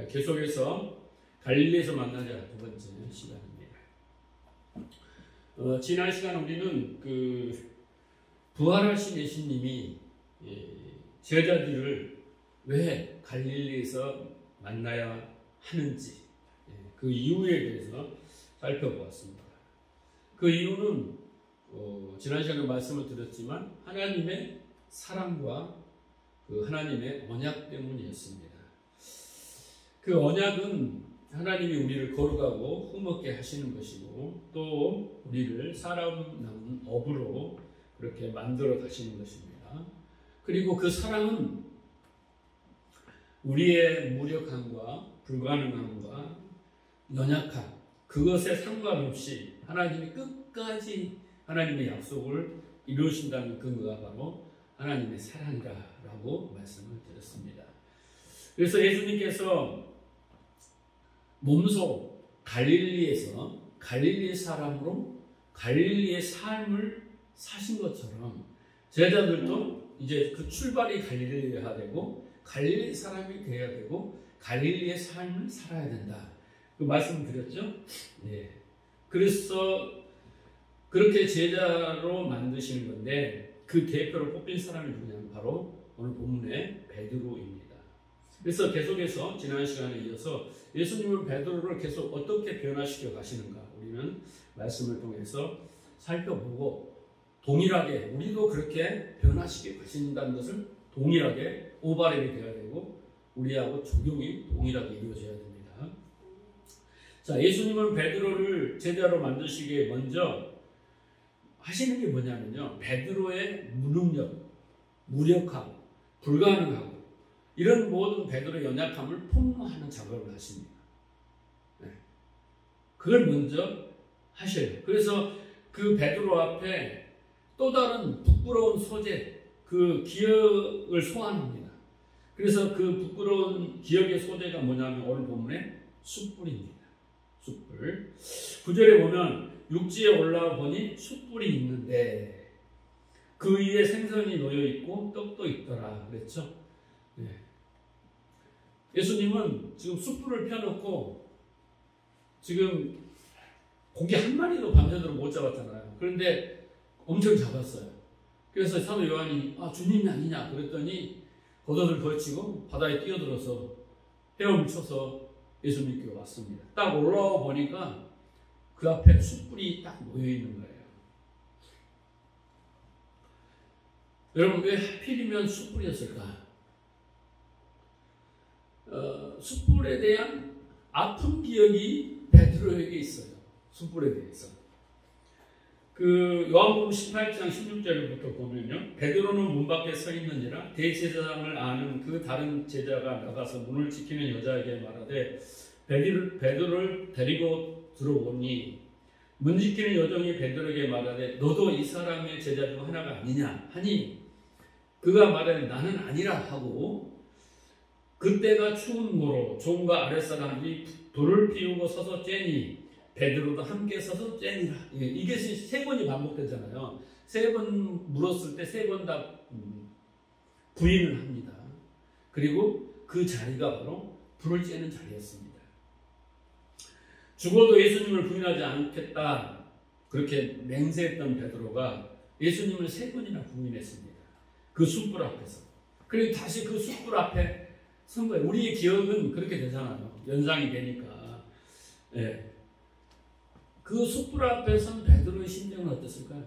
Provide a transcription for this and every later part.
계속해서 갈릴리에서 만나자 두 번째 시간입니다. 지난 시간 우리는 부활하신 예수님이 제자들을 왜 갈릴리에서 만나야 하는지 그 이유에 대해서 살펴보았습니다. 그 이유는 지난 시간에 말씀을 드렸지만 하나님의 사랑과 그 하나님의 언약 때문이었습니다. 그 언약은 하나님이 우리를 거룩하고 흠없게 하시는 것이고 또 우리를 살아남는 업으로 그렇게 만들어 가시는 것입니다. 그리고 그 사랑은 우리의 무력함과 불가능함과 연약함 그것에 상관없이 하나님이 끝까지 하나님의 약속을 이루신다는 근거가 바로 하나님의 사랑이라고 말씀을 드렸습니다. 그래서 예수님께서 몸소 갈릴리에서 갈릴리의 사람으로 갈릴리의 삶을 사신 것처럼 제자들도 이제 그 출발이 갈릴리가 되고 갈릴리 사람이 되어야 되고 갈릴리의 삶을 살아야 된다. 그 말씀을 드렸죠? 네. 그래서 그렇게 제자로 만드시는 건데 그 대표로 뽑힌 사람이 누구냐면 바로 오늘 본문의 베드로입니다. 그래서 계속해서 지난 시간에 이어서 예수님은 베드로를 계속 어떻게 변화시켜 가시는가 우리는 말씀을 통해서 살펴보고 동일하게 우리도 그렇게 변화시켜 가신다는 것을 동일하게 오바랩이 되어야 되고 우리하고 적용이 동일하게 이루어져야 됩니다. 자, 예수님은 베드로를 제자로 만드시기에 먼저 하시는 게 뭐냐면요. 베드로의 무능력, 무력함, 불가능하고 이런 모든 베드로의 연약함을 폭로하는 작업을 하십니다. 네. 그걸 먼저 하셔요. 그래서 그 베드로 앞에 또 다른 부끄러운 소재, 그 기억을 소환합니다. 그래서 그 부끄러운 기억의 소재가 뭐냐면 오늘 본문에 숯불입니다. 숯불. 9절에 보면 육지에 올라와 보니 숯불이 있는데 그 위에 생선이 놓여 있고 떡도 있더라 그랬죠. 네. 예수님은 지금 숯불을 펴놓고 지금 고기 한 마리도 밤새도록 못 잡았잖아요. 그런데 엄청 잡았어요. 그래서 사도 요한이 주님이 아니냐 그랬더니 겉옷을 걸치고 바다에 뛰어들어서 헤엄을 쳐서 예수님께 왔습니다. 딱 올라와 보니까 그 앞에 숯불이 딱 놓여 있는 거예요. 여러분 왜 하필이면 숯불이었을까? 숯불에 대한 아픈 기억이 베드로에게 있어요. 숯불에 대해서. 그 요한복음 18장 16절부터 보면요. 베드로는 문 밖에 서 있느니라 대제사장을 아는 그 다른 제자가 나가서 문을 지키는 여자에게 말하되 베드로를 데리고 들어오니 문 지키는 여종이 베드로에게 말하되 너도 이 사람의 제자 중 하나가 아니냐 하니 그가 말하되 나는 아니라 하고 그때가 추운 고로 종과 아랫사람이 불을 피우고 서서 쬐니 베드로도 함께 서서 쬐니라. 이게 세 번이 반복되잖아요. 세 번 물었을 때 세 번 다 부인을 합니다. 그리고 그 자리가 바로 불을 쬐는 자리였습니다. 죽어도 예수님을 부인하지 않겠다 그렇게 맹세했던 베드로가 예수님을 세 번이나 부인했습니다. 그 숯불 앞에서. 그리고 다시 그 숯불 앞에 선 거예요. 우리의 기억은 그렇게 되잖아요. 연상이 되니까. 네. 그 숯불 앞에 선 베드로의 심정은 어땠을까요?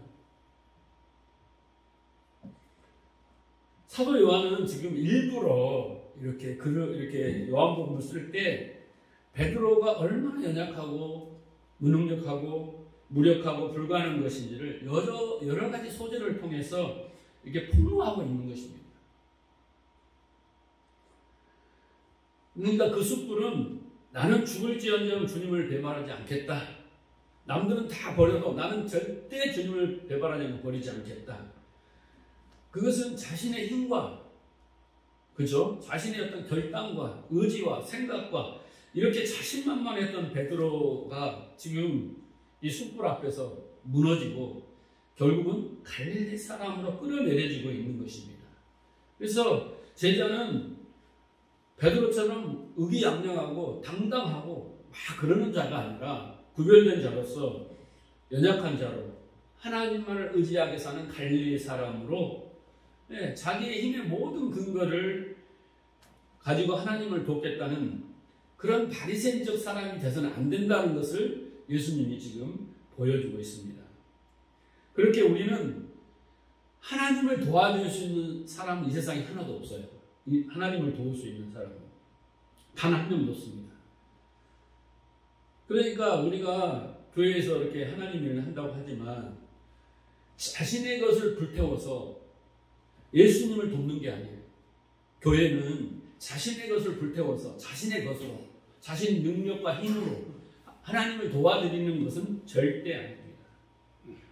사도 요한은 지금 일부러 이렇게 요한복음을 쓸 때 베드로가 얼마나 연약하고 무능력하고 무력하고 불가능한 것인지를 여러 가지 소재를 통해서 이렇게 폭로하고 있는 것입니다. 그러니까 그 숯불은 나는 죽을지언정 주님을 배반하지 않겠다. 남들은 다 버려도 나는 절대 주님을 배반하지 않고 버리지 않겠다. 그것은 자신의 힘과 그죠? 자신의 어떤 결단과 의지와 생각과 이렇게 자신만만했던 베드로가 지금 이 숯불 앞에서 무너지고 결국은 갈릴리 사람으로 끌어내려지고 있는 것입니다. 그래서 제자는 베드로처럼 의기양양하고 당당하고 막 그러는 자가 아니라 구별된 자로서 연약한 자로 하나님만을 의지하게 사는 갈릴리 사람으로 자기의 힘의 모든 근거를 가지고 하나님을 돕겠다는 그런 바리새인적 사람이 돼서는 안 된다는 것을 예수님이 지금 보여주고 있습니다. 그렇게 우리는 하나님을 도와줄 수 있는 사람은 이 세상에 하나도 없어요. 하나님을 도울 수 있는 사람은 단 한 명도 없습니다. 그러니까 우리가 교회에서 이렇게 하나님 일을 한다고 하지만 자신의 것을 불태워서 예수님을 돕는 게 아니에요. 교회는 자신의 것을 불태워서 자신의 것으로 자신 능력과 힘으로 하나님을 도와드리는 것은 절대 아닙니다.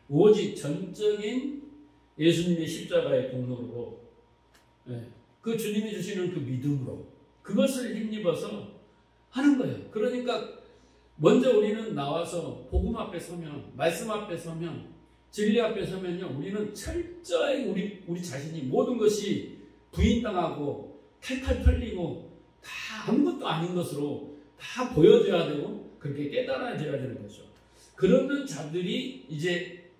오직 전적인 예수님의 십자가의 공로로 그 주님이 주시는 그 믿음으로 그것을 힘입어서 하는 거예요. 그러니까 먼저 우리는 나와서 복음 앞에 서면, 말씀 앞에 서면, 진리 앞에 서면요, 우리는 철저히 우리 자신이 모든 것이 부인당하고 탈탈 털리고 다 아무것도 아닌 것으로 다 보여줘야 되고 그렇게 깨달아져야 되는 거죠. 그러는 자들이 이제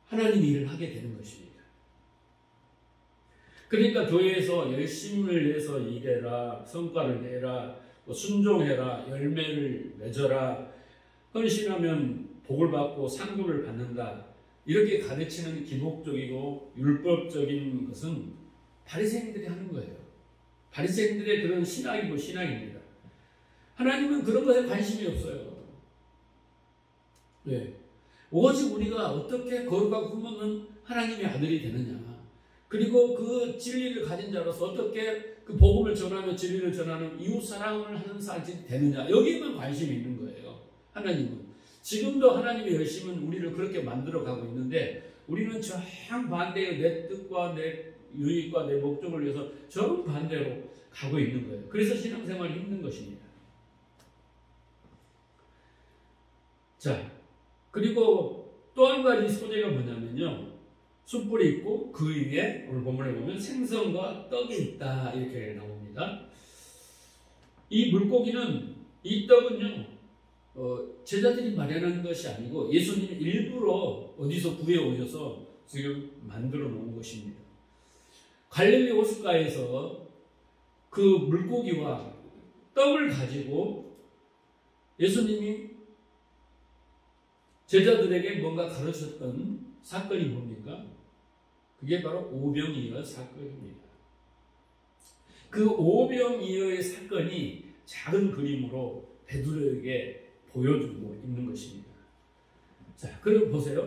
하나님 일을 하게 되는 것입니다. 그러니까 교회에서 열심을 내서 일해라, 성과를 내라, 순종해라, 열매를 맺어라, 헌신하면 복을 받고 상급을 받는다, 이렇게 가르치는 기복적이고 율법적인 것은 바리새인들이 하는 거예요. 바리새인들의 그런 신학이고 신앙입니다. 하나님은 그런 것에 관심이 없어요. 오직 우리가 어떻게 거룩하고 흠없는 하나님의 아들이 되느냐, 그리고 그 진리를 가진 자로서 어떻게 그 복음을 전하며 진리를 전하는 이웃 사랑을 하는 사람이 되느냐, 여기에만 관심이 있는 거예요. 하나님은 지금도 하나님의 열심은 우리를 그렇게 만들어 가고 있는데 우리는 정반대의 내 뜻과 내 유익과 내 목적을 위해서 정반대로 가고 있는 거예요. 그래서 신앙생활이 힘든 것입니다. 자, 그리고 또 한 가지 소재가 뭐냐면요, 숯불이 있고 그 위에 오늘 본문에 보면 생선과 떡이 있다, 이렇게 나옵니다. 이 물고기는, 이 떡은요, 제자들이 마련한 것이 아니고 예수님이 일부러 어디서 구해 오셔서 지금 만들어 놓은 것입니다. 갈릴리 호숫가에서 그 물고기와 떡을 가지고 예수님이 제자들에게 뭔가 가르쳤던 사건이 뭡니까? 그게 바로 오병이어 사건입니다. 그 오병이어의 사건이 작은 그림으로 베드로에게 보여주고 있는 것입니다. 자, 그럼 보세요.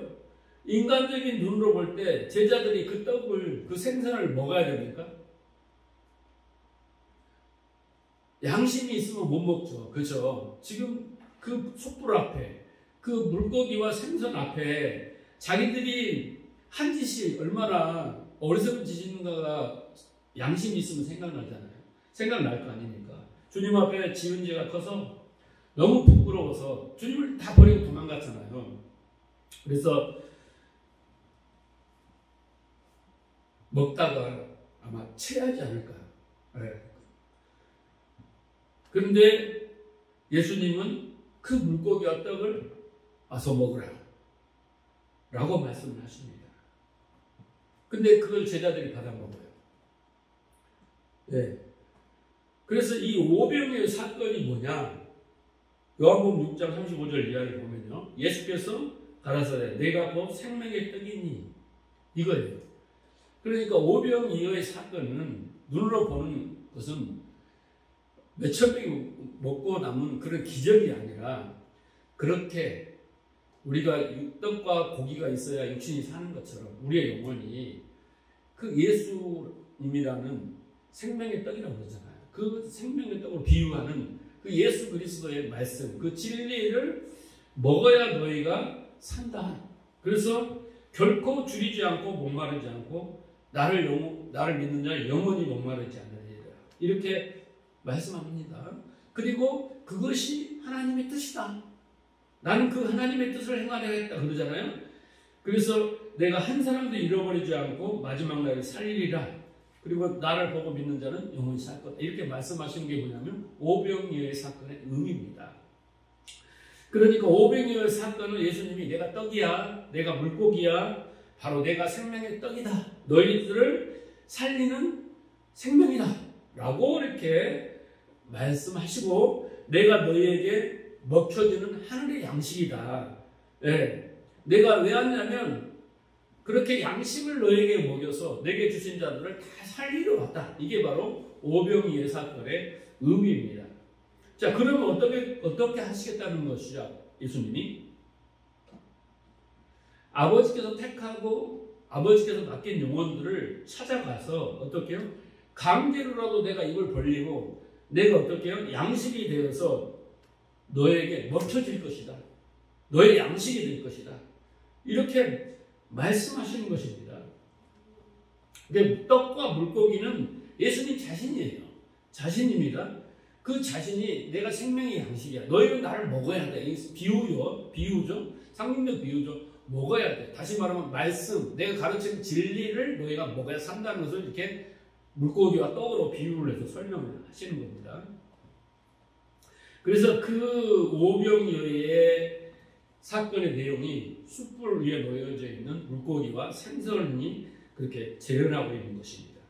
인간적인 눈으로 볼 때 제자들이 그 떡을, 그 생선을 먹어야 됩니까? 양심이 있으면 못 먹죠. 그렇죠? 지금 그 숯불 앞에, 그 물고기와 생선 앞에 자기들이 한 짓이 얼마나 어리석은 짓인가가 양심이 있으면 생각나잖아요. 생각날 거 아닙니까? 주님 앞에 지은 죄가 커서 너무 부끄러워서 주님을 다 버리고 도망갔잖아요. 그래서 먹다가 아마 체하지 않을까. 그런데 예수님은 그 물고기와 떡을 와서 먹으라 라고 말씀을 하십니다. 근데 그걸 제자들이 받아 먹어요. 그래서 이 오병이어 사건이 뭐냐? 요한복음 6장 35절 이하를 보면요, 예수께서 가라사대 내가 곧 생명의 떡이니, 이거예요. 그러니까 오병이어의 사건은 눈으로 보는 것은 몇천 명이 먹고 남은 그런 기적이 아니라, 그렇게 우리가 떡과 고기가 있어야 육신이 사는 것처럼 우리의 영혼이 그 예수님이라는 생명의 떡이라고 그러잖아요. 그 생명의 떡으로 비유하는 그 예수 그리스도의 말씀, 그 진리를 먹어야 너희가 산다. 그래서 결코 줄이지 않고 목마르지 않고 나를 믿는 자 영원히 목마르지 않으리라, 이렇게 말씀합니다. 그리고 그것이 하나님의 뜻이다. 나는 그 하나님의 뜻을 행하려겠다 그러잖아요. 그래서 내가 한 사람도 잃어버리지 않고 마지막 날에 살리리라, 그리고 나를 보고 믿는 자는 영원히 살 거다. 이렇게 말씀하시는 게 뭐냐면 오병이어의 사건의 의미입니다. 그러니까 오병이어의 사건은 예수님이 내가 떡이야, 내가 물고기야, 바로 내가 생명의 떡이다, 너희들을 살리는 생명이다 라고 이렇게 말씀하시고, 내가 너희에게 먹혀주는 하늘의 양식이다. 네. 내가 왜 왔냐면 그렇게 양식을 너에게 먹여서 내게 주신 자들을 다 살리러 왔다. 이게 바로 오병이어 사건의 의미입니다. 자, 그러면 어떻게 하시겠다는 것이죠? 예수님이 아버지께서 택하고 아버지께서 맡긴 영혼들을 찾아가서 어떻게 해요? 강제로라도 내가 입을 벌리고 내가 어떻게 해요? 양식이 되어서 너에게 먹혀질 것이다. 너의 양식이 될 것이다. 이렇게 말씀하시는 것입니다. 떡과 물고기는 예수님 자신이에요. 자신입니다. 그 자신이 내가 생명의 양식이야. 너희는 나를 먹어야 돼. 비유죠. 상징적 비유죠. 먹어야 돼. 다시 말하면 말씀, 내가 가르치는 진리를 너희가 먹어야 산다는 것을 이렇게 물고기와 떡으로 비유를 해서 설명을 하시는 겁니다. 그래서 그 오병이어의 사건의 내용이 숯불 위에 놓여져 있는 물고기와 생선이 그렇게 재현하고 있는 것입니다.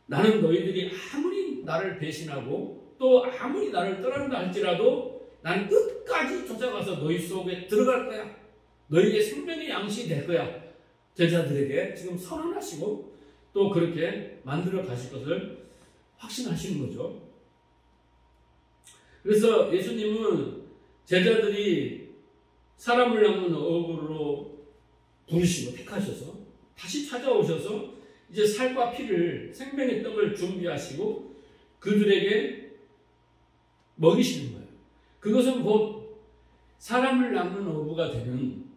나는 너희들이 아무리 나를 배신하고 또 아무리 나를 떠난다 할지라도 나는 끝까지 쫓아가서 너희 속에 들어갈 거야. 너희에게 생명의 양식이 될 거야. 제자들에게 지금 선언하시고 또 그렇게 만들어 가실 것을 확신하시는 거죠. 그래서 예수님은 제자들이 사람을 낚는 어부로 부르시고 택하셔서 다시 찾아오셔서 이제 살과 피를, 생명의 떡을 준비하시고 그들에게 먹이시는 거예요. 그것은 곧 사람을 낚는 어부가 되는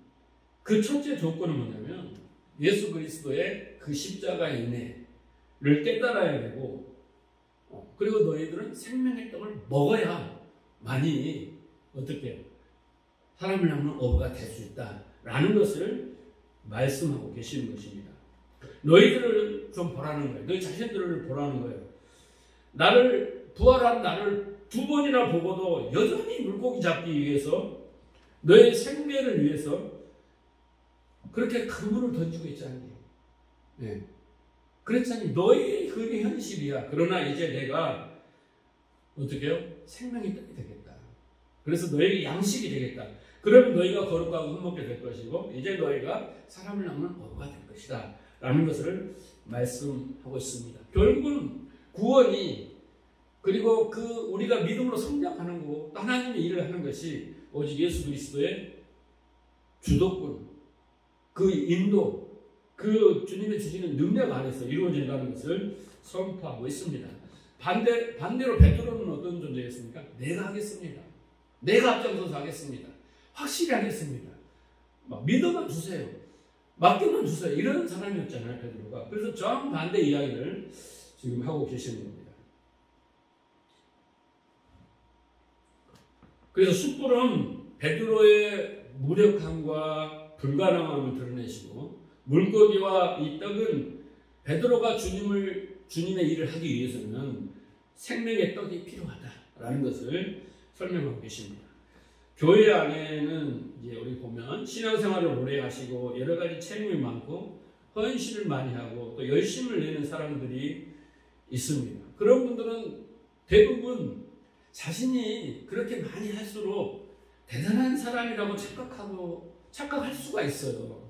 그 첫째 조건은 뭐냐면 예수 그리스도의 그 십자가의 은혜를 깨달아야 되고, 그리고 너희들은 생명의 떡을 먹어야 많이 어떻게 사람을 낚는 어부가 될 수 있다라는 것을 말씀하고 계시는 것입니다. 너희들을 좀 보라는 거예요. 너희 자신들을 보라는 거예요. 부활한 나를 두 번이나 보고도 여전히 물고기 잡기 위해서, 너의 생명을 위해서 그렇게 그물을 던지고 있지 않니? 네. 그랬잖니. 너의 그게 현실이야. 그러나 이제 내가 어떻게 해요? 생명의 떡이 되겠다. 그래서 너에게 양식이 되겠다. 그러면 너희가 거룩하고 흠먹게 될 것이고 이제 너희가 사람을 낚는 어부가 될 것이다 라는 것을 말씀하고 있습니다. 결국은 구원이, 그리고 우리가 믿음으로 성장하는 거고 또 하나님의 일을 하는 것이 오직 예수 그리스도의 주도권, 그 인도, 그 주님의 주시는 능력 안에서 이루어진다는 것을 선포하고 있습니다. 반대로 베드로는 어떤 존재였습니까? 내가 하겠습니다. 내가 앞장서서 하겠습니다. 확실히 하겠습니다. 믿어만 주세요. 맡겨만 주세요. 이런 사람이었잖아요, 베드로가. 그래서 정반대 이야기를 지금 하고 계시는 겁니다. 그래서 숯불은 베드로의 무력함과 불가능함을 드러내시고, 물고기와 이 떡은 베드로가 주님의 일을 하기 위해서는 생명의 떡이 필요하다라는 것을 설명하고 계십니다. 교회 안에는 이제 우리 보면 신앙생활을 오래 하시고 여러 가지 체험이 많고 헌신을 많이 하고 또 열심을 내는 사람들이 있습니다. 그런 분들은 대부분 자신이 그렇게 많이 할수록 대단한 사람이라고 착각할 수가 있어요.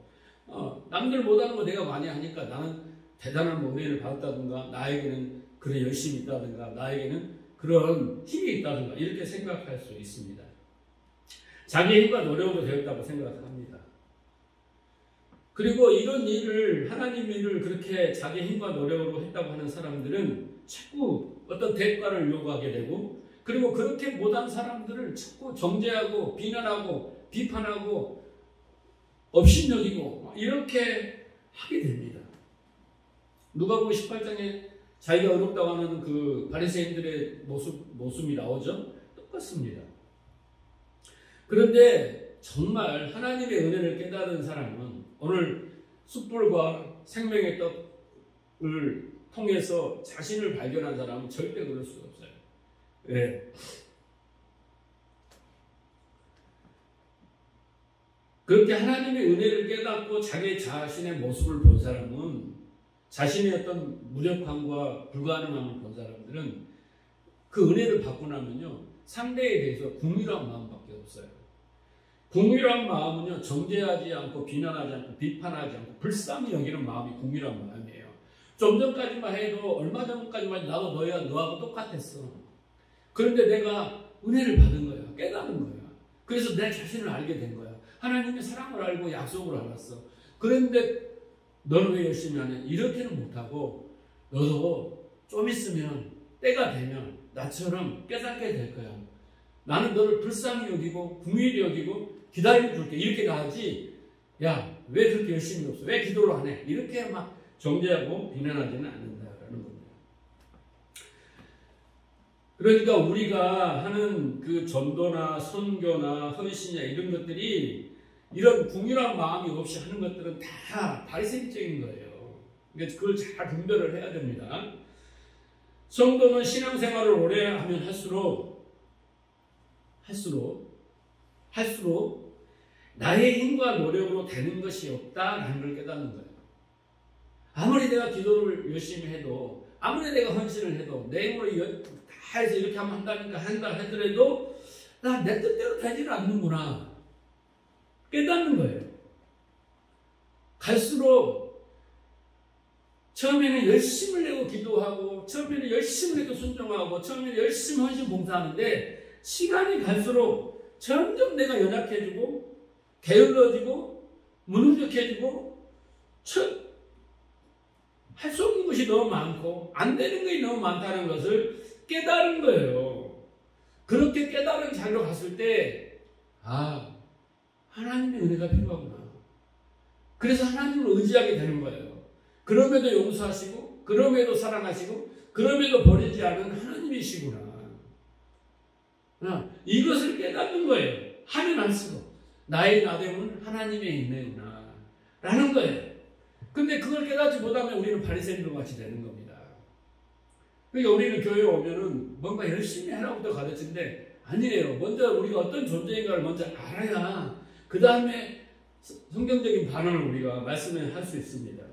남들 못하는 거 내가 많이 하니까 나는 대단한 은혜를 받았다든가, 나에게는 그런 열심이 있다든가, 나에게는 그런 힘이 있다든가 이렇게 생각할 수 있습니다. 자기의 힘과 노력으로 되었다고 생각합니다. 그리고 이런 일을, 하나님의 일을 그렇게 자기의 힘과 노력으로 했다고 하는 사람들은 자꾸 어떤 대가를 요구하게 되고, 그리고 그렇게 못한 사람들을 자꾸 정죄하고 비난하고 비판하고 업신여기고 이렇게 하게 됩니다. 누가복음 18장에 자기가 어렵다고 하는 그 바리새인들의 모습이 나오죠. 똑같습니다. 그런데 정말 하나님의 은혜를 깨달은 사람은 오늘 숯불과 생명의 떡을 통해서 자신을 발견한 사람은 절대 그럴 수가 없어요. 네. 그렇게 하나님의 은혜를 깨닫고 자기 자신의 모습을 본 사람은, 자신의 어떤 무력함과 불가능함을 본 사람들은 그 은혜를 받고 나면요, 상대에 대해서 궁휼한 마음밖에 없어요. 궁휼한 마음은요, 정죄하지 않고 비난하지 않고 비판하지 않고 불쌍히 여기는 마음이 궁휼한 마음이에요. 좀 전까지만 해도, 얼마 전까지만 해도 나도 너하고 똑같았어. 그런데 내가 은혜를 받은 거야. 깨달은 거야. 그래서 내 자신을 알게 된 거야. 하나님의 사랑을 알고 약속을 알았어. 그런데 너는 왜 열심히 하냐? 이렇게는 못하고 너도 좀 있으면, 때가 되면 나처럼 깨닫게 될 거야. 나는 너를 불쌍히 여기고 긍휼히 여기고 기다려줄게. 이렇게 가야지, 야, 왜 그렇게 열심히 없어? 왜 기도를 안 해? 이렇게 막 정죄하고 비난하지는 않는다라는 겁니다. 그러니까 우리가 하는 그 전도나 선교나 헌신이나 이런 것들이, 이런 궁휼한 마음이 없이 하는 것들은 다 바리새인적인 거예요. 그러니까 그걸 잘 분별을 해야 됩니다. 성도는 신앙생활을 오래 하면 할수록 나의 힘과 노력으로 되는 것이 없다라는 걸 깨닫는 거예요. 아무리 내가 기도를 열심히 해도, 아무리 내가 헌신을 해도, 내 힘으로 다 해서 이렇게 하면 한다 하더라도 나 내 뜻대로 되지는 않는구나 깨닫는 거예요. 갈수록 처음에는 열심을 내고 기도하고, 처음에는 열심을 내고 순종하고, 처음에는 열심히 헌신 봉사하는데 시간이 갈수록 점점 내가 연약해지고 게을러지고 무능력해지고 할 수 없는 것이 너무 많고 안 되는 것이 너무 많다는 것을 깨달은 거예요. 그렇게 깨달은 자리로 갔을 때, 아, 하나님의 은혜가 필요하구나. 그래서 하나님을 의지하게 되는 거예요. 그럼에도 용서하시고, 그럼에도 사랑하시고, 그럼에도 버리지 않은 하나님이시구나. 이것을 깨닫는 거예요. 하면 할수록 나의 나됨은 하나님의 은혜구나 라는 거예요. 근데 그걸 깨닫지 못하면 우리는 바리새인들 같이 되는 겁니다. 그러니까 우리는 교회에 오면은 뭔가 열심히 하라고도 가르치는데 아니에요. 먼저 우리가 어떤 존재인가를 먼저 알아야 그 다음에 성경적인 반응을 우리가 말씀을 할 수 있습니다.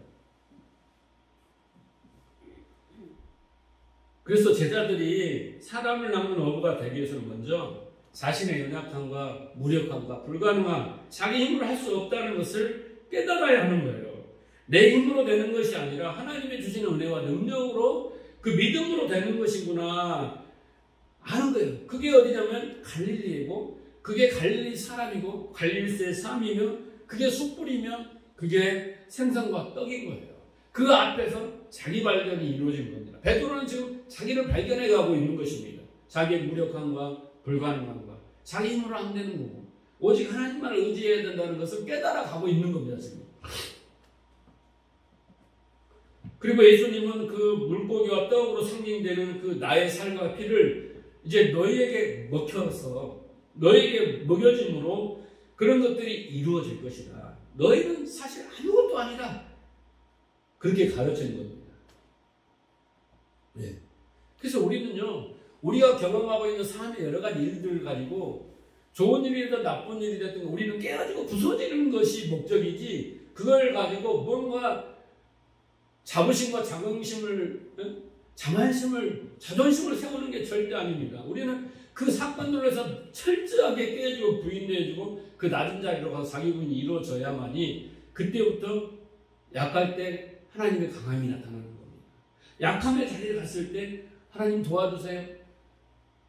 그래서 제자들이 사람을 낳는 어부가 되기 위해서는 먼저 자신의 연약함과 무력함과 불가능함, 자기 힘으로 할 수 없다는 것을 깨달아야 하는 거예요. 내 힘으로 되는 것이 아니라 하나님의 주시는 은혜와 능력으로, 그 믿음으로 되는 것이구나 아는 거예요. 그게 어디냐면 갈릴리이고, 그게 갈릴리 사람이고, 갈릴리의 삶이며, 그게 숯불이며, 그게 생선과 떡인 거예요. 그 앞에서 자기 발견이 이루어진 겁니다. 베드로는 지금 자기를 발견해 가고 있는 것입니다. 자기의 무력함과 불가능함과 자기 힘으로 안 되는 거고, 오직 하나님만을 의지해야 된다는 것을 깨달아 가고 있는 겁니다. 지금. 그리고 예수님은 그 물고기와 떡으로 상징되는 그 나의 살과 피를 이제 너희에게 먹혀서, 너희에게 먹여짐으로 그런 것들이 이루어질 것이다. 너희는 사실 아무것도 아니다. 그렇게 가르치는 겁니다. 네. 그래서 우리는요, 우리가 경험하고 있는 삶의 여러 가지 일들을 가지고 좋은 일이든 나쁜 일이 됐든 우리는 깨가지고 부서지는 것이 목적이지, 그걸 가지고 뭔가 자부심과 자긍심을, 자만심을, 자존심을 세우는 게 절대 아닙니다. 우리는 그 사건들로 해서 철저하게 깨지고 부인해주고 그 낮은 자리로 가서 자기 부인이 이루어져야만이 그때부터 약할 때 하나님의 강함이 나타나는 겁니다. 약함의 자리에 갔을 때 하나님 도와주세요.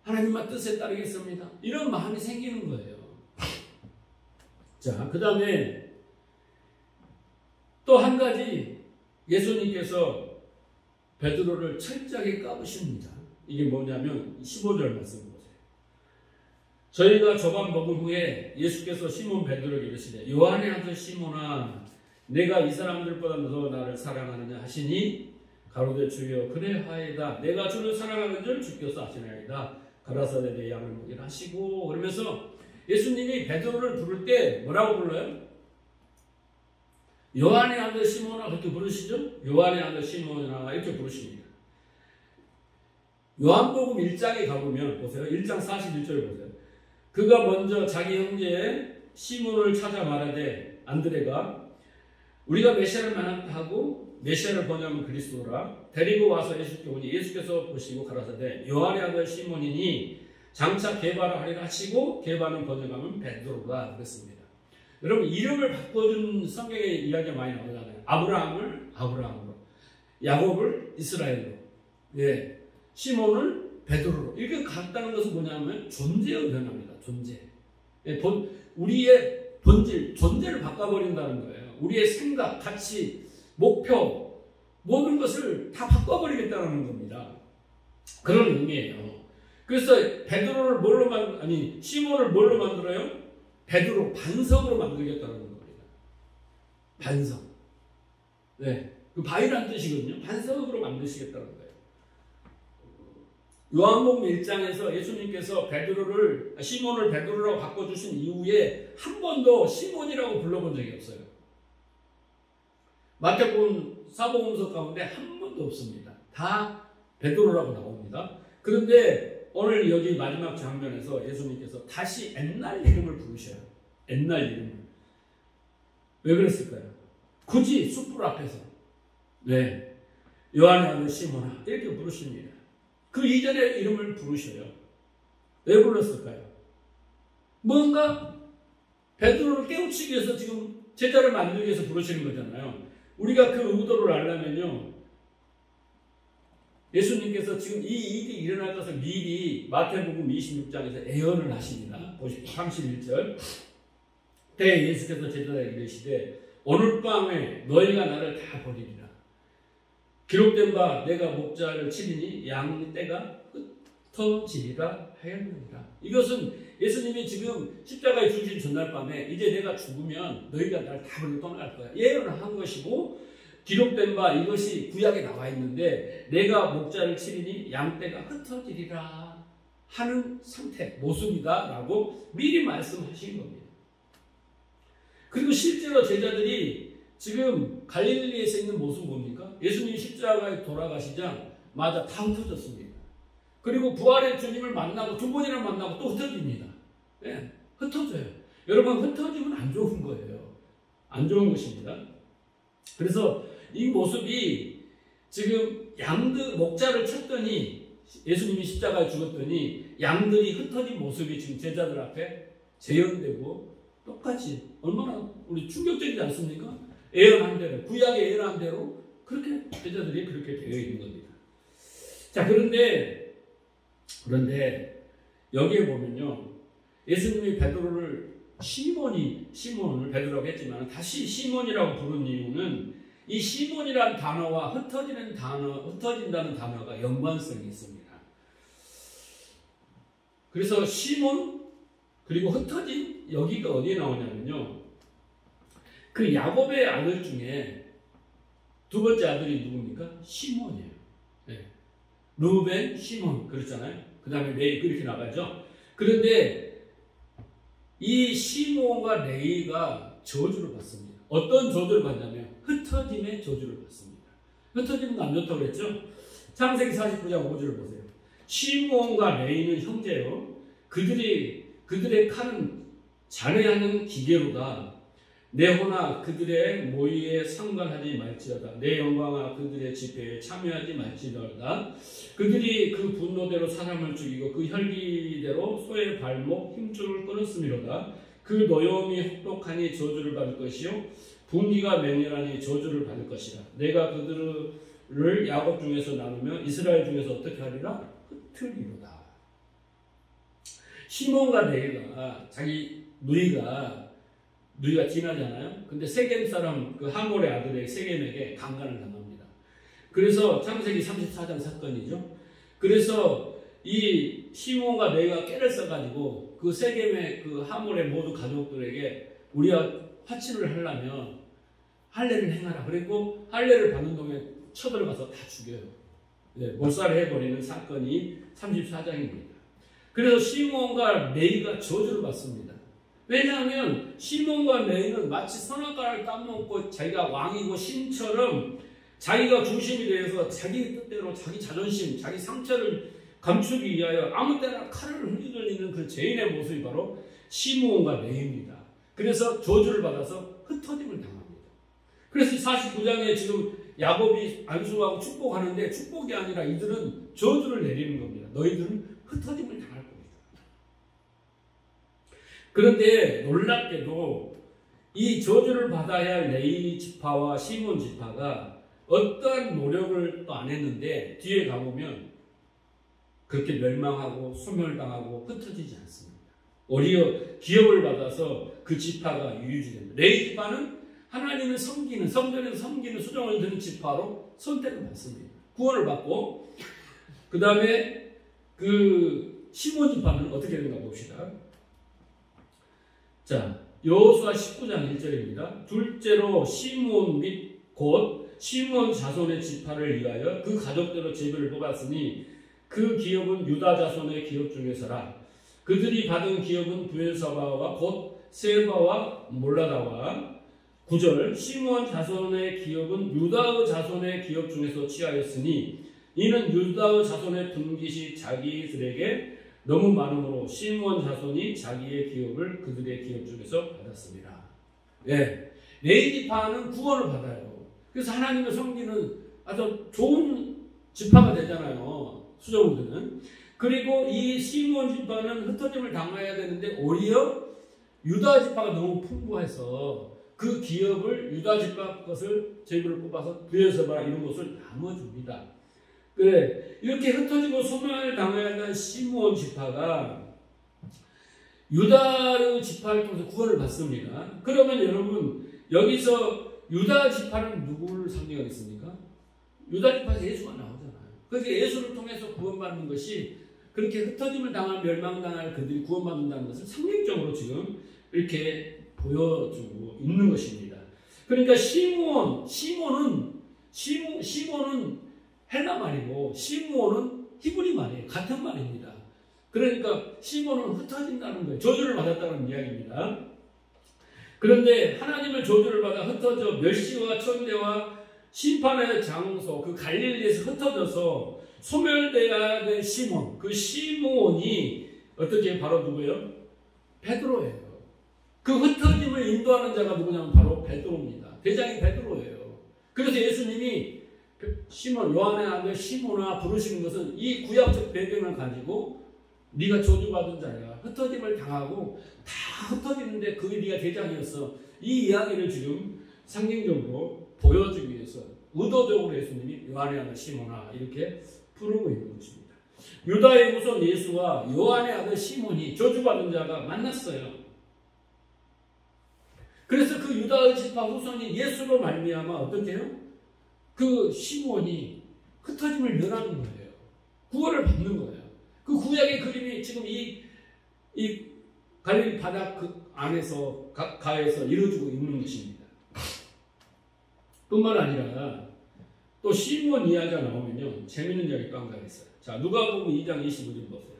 하나님만 뜻에 따르겠습니다. 이런 마음이 생기는 거예요. 자, 그 다음에 또 한 가지, 예수님께서 베드로를 철저하게 까부십니다. 이게 뭐냐면 15절 말씀 보세요. 저희가 저밥 먹은 후에 예수께서 시몬 베드로에게 이르시되, 요한의 아들 시몬아, 내가 이 사람들보다 더 나를 사랑하느냐 하시니, 가로되 주여 그래하이다. 내가 주를 사랑하는 줄 주께서 아시나이다. 가라사대 내 양을 먹이라 하시고, 그러면서 예수님이 베드로를 부를 때 뭐라고 불러요? 요한의 아들 시몬아 그렇게 부르시죠? 요한의 아들 시몬아 이렇게 부르십니다. 요한복음 1장에 가보면 보세요. 1장 41절 보세요. 그가 먼저 자기 형제 시몬을 찾아 말하되 안드레가 우리가 메시아를 만났다고 메시아를 보냐면 그리스도라 데리고 와서 예수께 오니 예수께서 보시고 가라사대 요한의 아들 시몬이니 장차 게바라 하리라 하시고 게바는 번역하면 베드로가 그랬습니다. 여러분 이름을 바꿔준 성경의 이야기가 많이 나오잖아요. 아브라함을 아브라함으로, 야곱을 이스라엘로, 예, 시몬을 베드로로. 이렇게 갔다는 것은 뭐냐면 존재의 변화입니다. 존재. 예, 우리의 본질, 존재를 바꿔버린다는 거예요. 우리의 생각, 가치, 목표, 모든 것을 다 바꿔버리겠다는 겁니다. 그런 의미예요. 그래서 베드로를 시몬을 뭘로 만들어요? 베드로, 반석으로 만들겠다는 겁니다. 반석. 네. 그 바위란 뜻이거든요. 반석으로 만드시겠다는 거예요. 요한복음 1장에서 예수님께서 시몬을 베드로라고 바꿔주신 이후에 한 번도 시몬이라고 불러본 적이 없어요. 마태복음 사복음서 가운데 한 번도 없습니다. 다 베드로라고 나옵니다. 그런데 오늘 여기 마지막 장면에서 예수님께서 다시 옛날 이름을 부르셔요. 옛날 이름을. 왜 그랬을까요? 굳이 숯불 앞에서. 네. 요한의 아들 시몬아 이렇게 부르십니다. 그 이전에 이름을 부르셔요. 왜 불렀을까요? 뭔가 베드로를 깨우치기 위해서 지금 제자를 만들기 위해서 부르시는 거잖아요. 우리가 그 의도를 알려면요. 예수님께서 지금 이 일이 일어날 것을 미리 마태복음 26장에서 예언을 하십니다. 31절. 때 예수께서 제자들에게 이르시되 오늘 밤에 너희가 나를 다 버리리라. 기록된 바 내가 목자를 치리니 양 떼가 흩어지리라 하였느니라. 이것은 예수님이 지금 십자가에 죽으신 전날 밤에 이제 내가 죽으면 너희가 나를 다 버리고 떠나갈 거야. 예언을 한 것이고 기록된 바 이것이 구약에 나와 있는데 내가 목자를 치리니 양떼가 흩어지리라 하는 상태, 모습이다 라고 미리 말씀하신 겁니다. 그리고 실제로 제자들이 지금 갈릴리에서 있는 모습은 뭡니까? 예수님이 십자가에 돌아가시자마자 다 흩어졌습니다. 그리고 부활의 주님을 만나고 두 번이나 만나고 또 흩어집니다. 네, 흩어져요. 여러분 흩어지면 안 좋은 거예요. 안 좋은 것입니다. 그래서 이 모습이 지금 목자를 쳤더니 예수님이 십자가에 죽었더니 양들이 흩어진 모습이 지금 제자들 앞에 재현되고 똑같이 얼마나 우리 충격적이지 않습니까? 예언한 대로, 구약에 예언한 대로 그렇게 제자들이 그렇게 되어 있는 겁니다. 자, 그런데 여기에 보면요. 예수님이 베드로를 시몬을 베드로라고 했지만 다시 시몬이라고 부른 이유는 이 시몬이라는 단어와 흩어진다는 단어가 연관성이 있습니다. 그래서 시몬 그리고 흩어진 여기가 어디에 나오냐면요. 그 야곱의 아들 중에 두 번째 아들이 누굽니까? 시몬이에요. 네. 루벤, 시몬 그렇잖아요. 그 다음에 레이 그렇게 나가죠. 그런데 이 시몬과 레이가 저주를 받습니다. 어떤 저주를 받냐면 흩어짐의 저주를 받습니다. 흩어지면 안 좋다고 그랬죠? 창세기 49장 5절을 보세요. 시몬과 레이는 형제요. 그들의 칼은 잔해하는 기계로다. 내 호나 그들의 모의에 상관하지 말지어다. 내 영광아 그들의 집회에 참여하지 말지어다. 그들이 그 분노대로 사람을 죽이고 그 혈기대로 소의 발목 힘줄을 끊었음이로다. 그 노여움이 혹독하니 저주를 받을 것이요 분기가 맹렬하니 저주를 받을 것이라. 내가 그들을 야곱 중에서 나누며 이스라엘 중에서 어떻게 하리라? 흩으리로다. 시몬과 레이가 자기 누이가 디나잖아요. 근데 세겜 사람 그 하몰의 아들의 세겜에게 강간을 당합니다. 그래서 창세기 34장 사건이죠. 그래서 이 시몬과 레이가 깨를 써가지고 그 세겜의 그 하몰의 모두 가족들에게 우리가 화친을 하려면 할례를 행하라. 그리고 할례를 받는 동안 쳐들어가서 다 죽여요. 네, 몰살을 해버리는 사건이 34장입니다. 그래서 시몬과 레이가 저주를 받습니다. 왜냐하면 시몬과 레위는 마치 선악과를 따먹고 자기가 왕이고 신처럼 자기가 중심이 되어서 자기 뜻대로 자기 자존심, 자기 상처를 감추기 위하여 아무 때나 칼을 휘둘리는 그 죄인의 모습이 바로 시므온과 레위입니다. 그래서 저주를 받아서 흩어짐을 당합니다. 그래서 49장에 지금 야곱이 안수하고 축복하는데 축복이 아니라 이들은 저주를 내리는 겁니다. 너희들은 흩어짐을 당할 겁니다. 그런데 놀랍게도 이 저주를 받아야 할 레위 지파와 시몬 지파가 어떠한 노력을 또 안 했는데 뒤에 가보면 그렇게 멸망하고 소멸당하고 흩어지지 않습니다. 오히려 기업을 받아서 그 지파가 유유지됩니다. 레위 지파는 하나님을 섬기는, 성전에서 섬기는 수종을 드는 지파로 선택을 받습니다. 구원을 받고 그 다음에 그 시몬 지파는 어떻게 되는가 봅시다. 자, 여호수아 19장 1절입니다. 둘째로 시므온 및 곧 시므온 자손의 지파를 위하여 그 가족대로 제비를 뽑았으니 그 기업은 유다 자손의 기업 중에서라. 그들이 받은 기업은 부엘사바와 곧 세바와 몰라다와 9절 시므온 자손의 기업은 유다의 자손의 기업 중에서 취하였으니 이는 유다의 자손의 분깃이 자기들에게 너무 많으므로 시므온 자손이 자기의 기업을 그들의 기업 중에서 받았습니다. 네. 레위 지파는 구원을 받아요. 그래서 하나님을 섬기는 아주 좋은 지파가 되잖아요. 수종들은. 그리고 이 시므온 지파는 흩어짐을 당해야 되는데 오히려 유다 지파가 너무 풍부해서 그 기업을 유다 지파 것을 제비를 뽑아서 부엘세바 이런 것을 나눠줍니다. 그래, 이렇게 흩어지고 소멸을 당해야 하는 시므온 지파가 유다의 지파를 통해서 구원을 받습니다. 그러면 여러분 여기서 유다 지파는 누구를 상징하겠습니까? 유다 지파에서 예수가 나오잖아요. 그래서 예수를 통해서 구원받는 것이 그렇게 흩어짐을 당한 멸망당할 그들이 구원받는다는 것을 상징적으로 지금 이렇게 보여주고 있는 것입니다. 그러니까 시므온은 헬라 말이고 시므온은 히브리 말이에요. 같은 말입니다. 그러니까 시므온은 흩어진다는 거예요. 저주를 받았다는 이야기입니다. 그런데 하나님을 저주를 받아 흩어져 멸시와 천대와 심판의 장소 그 갈릴리에서 흩어져서 소멸되어야 될 시몬 그 시므온이 어떻게 바로 누구예요? 베드로예요. 그 흩어짐을 인도하는 자가 누구냐면 바로 베드로입니다. 대장이 베드로예요. 그래서 예수님이 시몬 요한의 아들 시몬아 부르시는 것은 이 구약적 배경을 가지고 네가 저주받은 자야. 흩어짐을 당하고 다 흩어지는데 그게 네가 대장이었어. 이 이야기를 지금 상징적으로 보여주기 위해서 의도적으로 예수님이 요한의 아들 시몬아 이렇게 부르고 있는 것입니다. 유다의 후손 예수와 요한의 아들 시몬이 저주받은 자가 만났어요. 그래서 그 유다의 지파 후손이 예수로 말미암아 어떻게 해요? 그 시몬이 흩어짐을 면하는 거예요. 구원을 받는 거예요. 그 구약의 그림이 지금 이 갈릴리 바다 그 안에서 가에서 이루어지고 있는 것입니다. 뿐만 아니라 또 시므온 이야기가 나오면요 재밌는 이야기 또 한 가지 있어요. 자, 누가복음 2장 25절 보세요.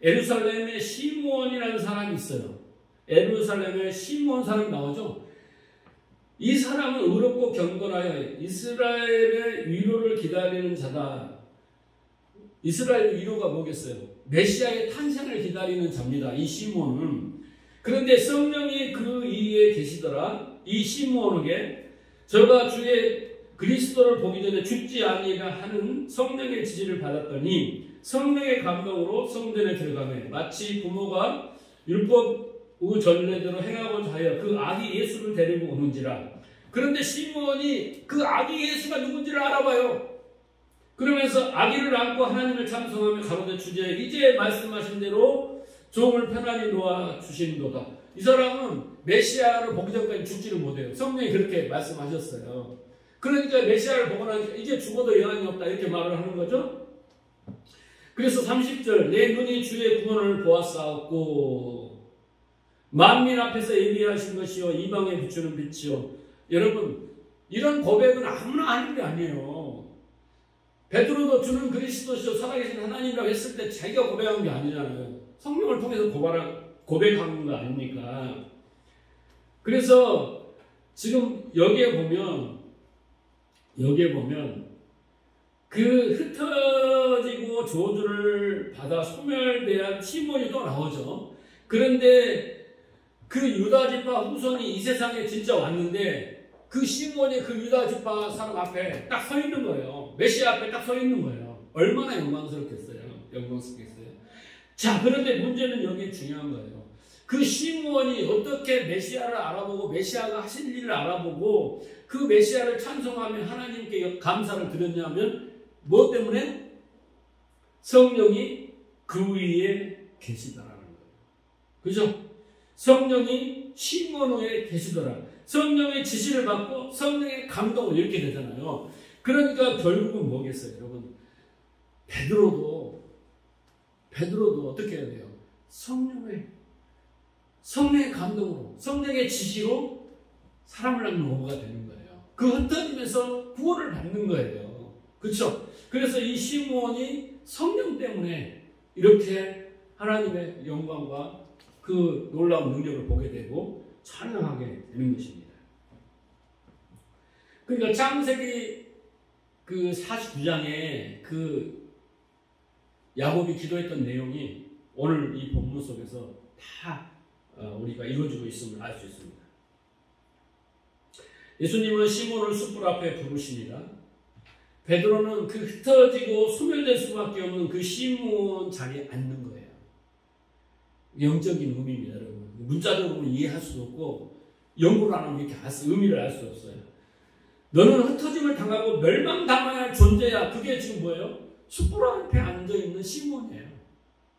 예루살렘에 시므온이라는 사람이 있어요. 예루살렘에 시므온 사람이 나오죠. 이 사람은 의롭고 경건하여 이스라엘의 위로를 기다리는 자다. 이스라엘의 위로가 뭐겠어요? 메시아의 탄생을 기다리는 자입니다. 이 시므온은. 그런데 성령이 그 이에 계시더라. 이 시므온에게 저가 주의 그리스도를 보기 전에 죽지 아니라 하는 성령의 지지를 받았더니 성령의 감동으로 성전에 들어가매 마치 부모가 율법 전례대로 행하고자 하여 그 아기 예수를 데리고 오는지라. 그런데 시므온이 그 아기 예수가 누군지를 알아봐요. 그러면서 아기를 안고 하나님을 찬송하며 가로되 주제 이제 말씀하신 대로 종을 편안히 놓아 주신도다. 이 사람은 메시아를 보기 전까지 죽지를 못해요. 성령이 그렇게 말씀하셨어요. 그러니까 메시아를 보고 나니까 이제 죽어도 여한이 없다 이렇게 말을 하는 거죠. 그래서 30절 내 눈이 주의 구원을 보았사옵고 만민 앞에서 예비하신 것이요 이방에 비추는 빛이요. 여러분 이런 고백은 아무나 하는 게 아니에요. 베드로도 주는 그리스도시요 살아계신 하나님이라고 했을 때 자기가 고백한 게 아니잖아요. 성령을 통해서 고백한 거 아닙니까? 그래서 지금 여기에 보면 그 흩어지고 저주를 받아 소멸대한 시몬이 또 나오죠. 그런데 그 유다지파 후손이 이 세상에 진짜 왔는데 그 시몬이 그 유다지파 사람 앞에 딱 서 있는 거예요. 메시아 앞에 딱 서 있는 거예요. 얼마나 영광스럽겠어요. 자, 그런데 문제는 여기 중요한 거예요. 그 시므온이 어떻게 메시아를 알아보고 메시아가 하실 일을 알아보고 그 메시아를 찬송하며 하나님께 감사를 드렸냐면 무엇 때문에? 성령이 그 위에 계시다라는 거예요. 그죠? 성령이 시므온 위에 계시더라. 성령의 지시를 받고 성령의 감동을 이렇게 되잖아요. 그러니까 결국은 뭐겠어요, 여러분? 베드로도 어떻게 해야 돼요? 성령의 감동으로, 성령의 지시로 사람을 낳는 어부가 되는 거예요. 그 흩어지면서 구원을 받는 거예요. 그렇죠? 그래서 이 시므온이 성령 때문에 이렇게 하나님의 영광과 그 놀라운 능력을 보게 되고 찬양하게 되는 것입니다. 그러니까 창세기 그 49장에 그 야곱이 기도했던 내용이 오늘 이 본문 속에서 다 우리가 이루어지고 있음을 알 수 있습니다. 예수님은 시몬을 숯불 앞에 부르십니다. 베드로는 그 흩어지고 소멸될 수밖에 없는 그 시몬 자리에 앉는 거예요. 영적인 의미입니다, 여러분. 문자적으로 이해할 수도 없고 연구를 안 하면 이렇게 의미를 알 수 없어요. 너는 흩어짐을 당하고 멸망당해야 할 존재야. 그게 지금 뭐예요? 숯불 앞에 앉아있는 시몬이에요.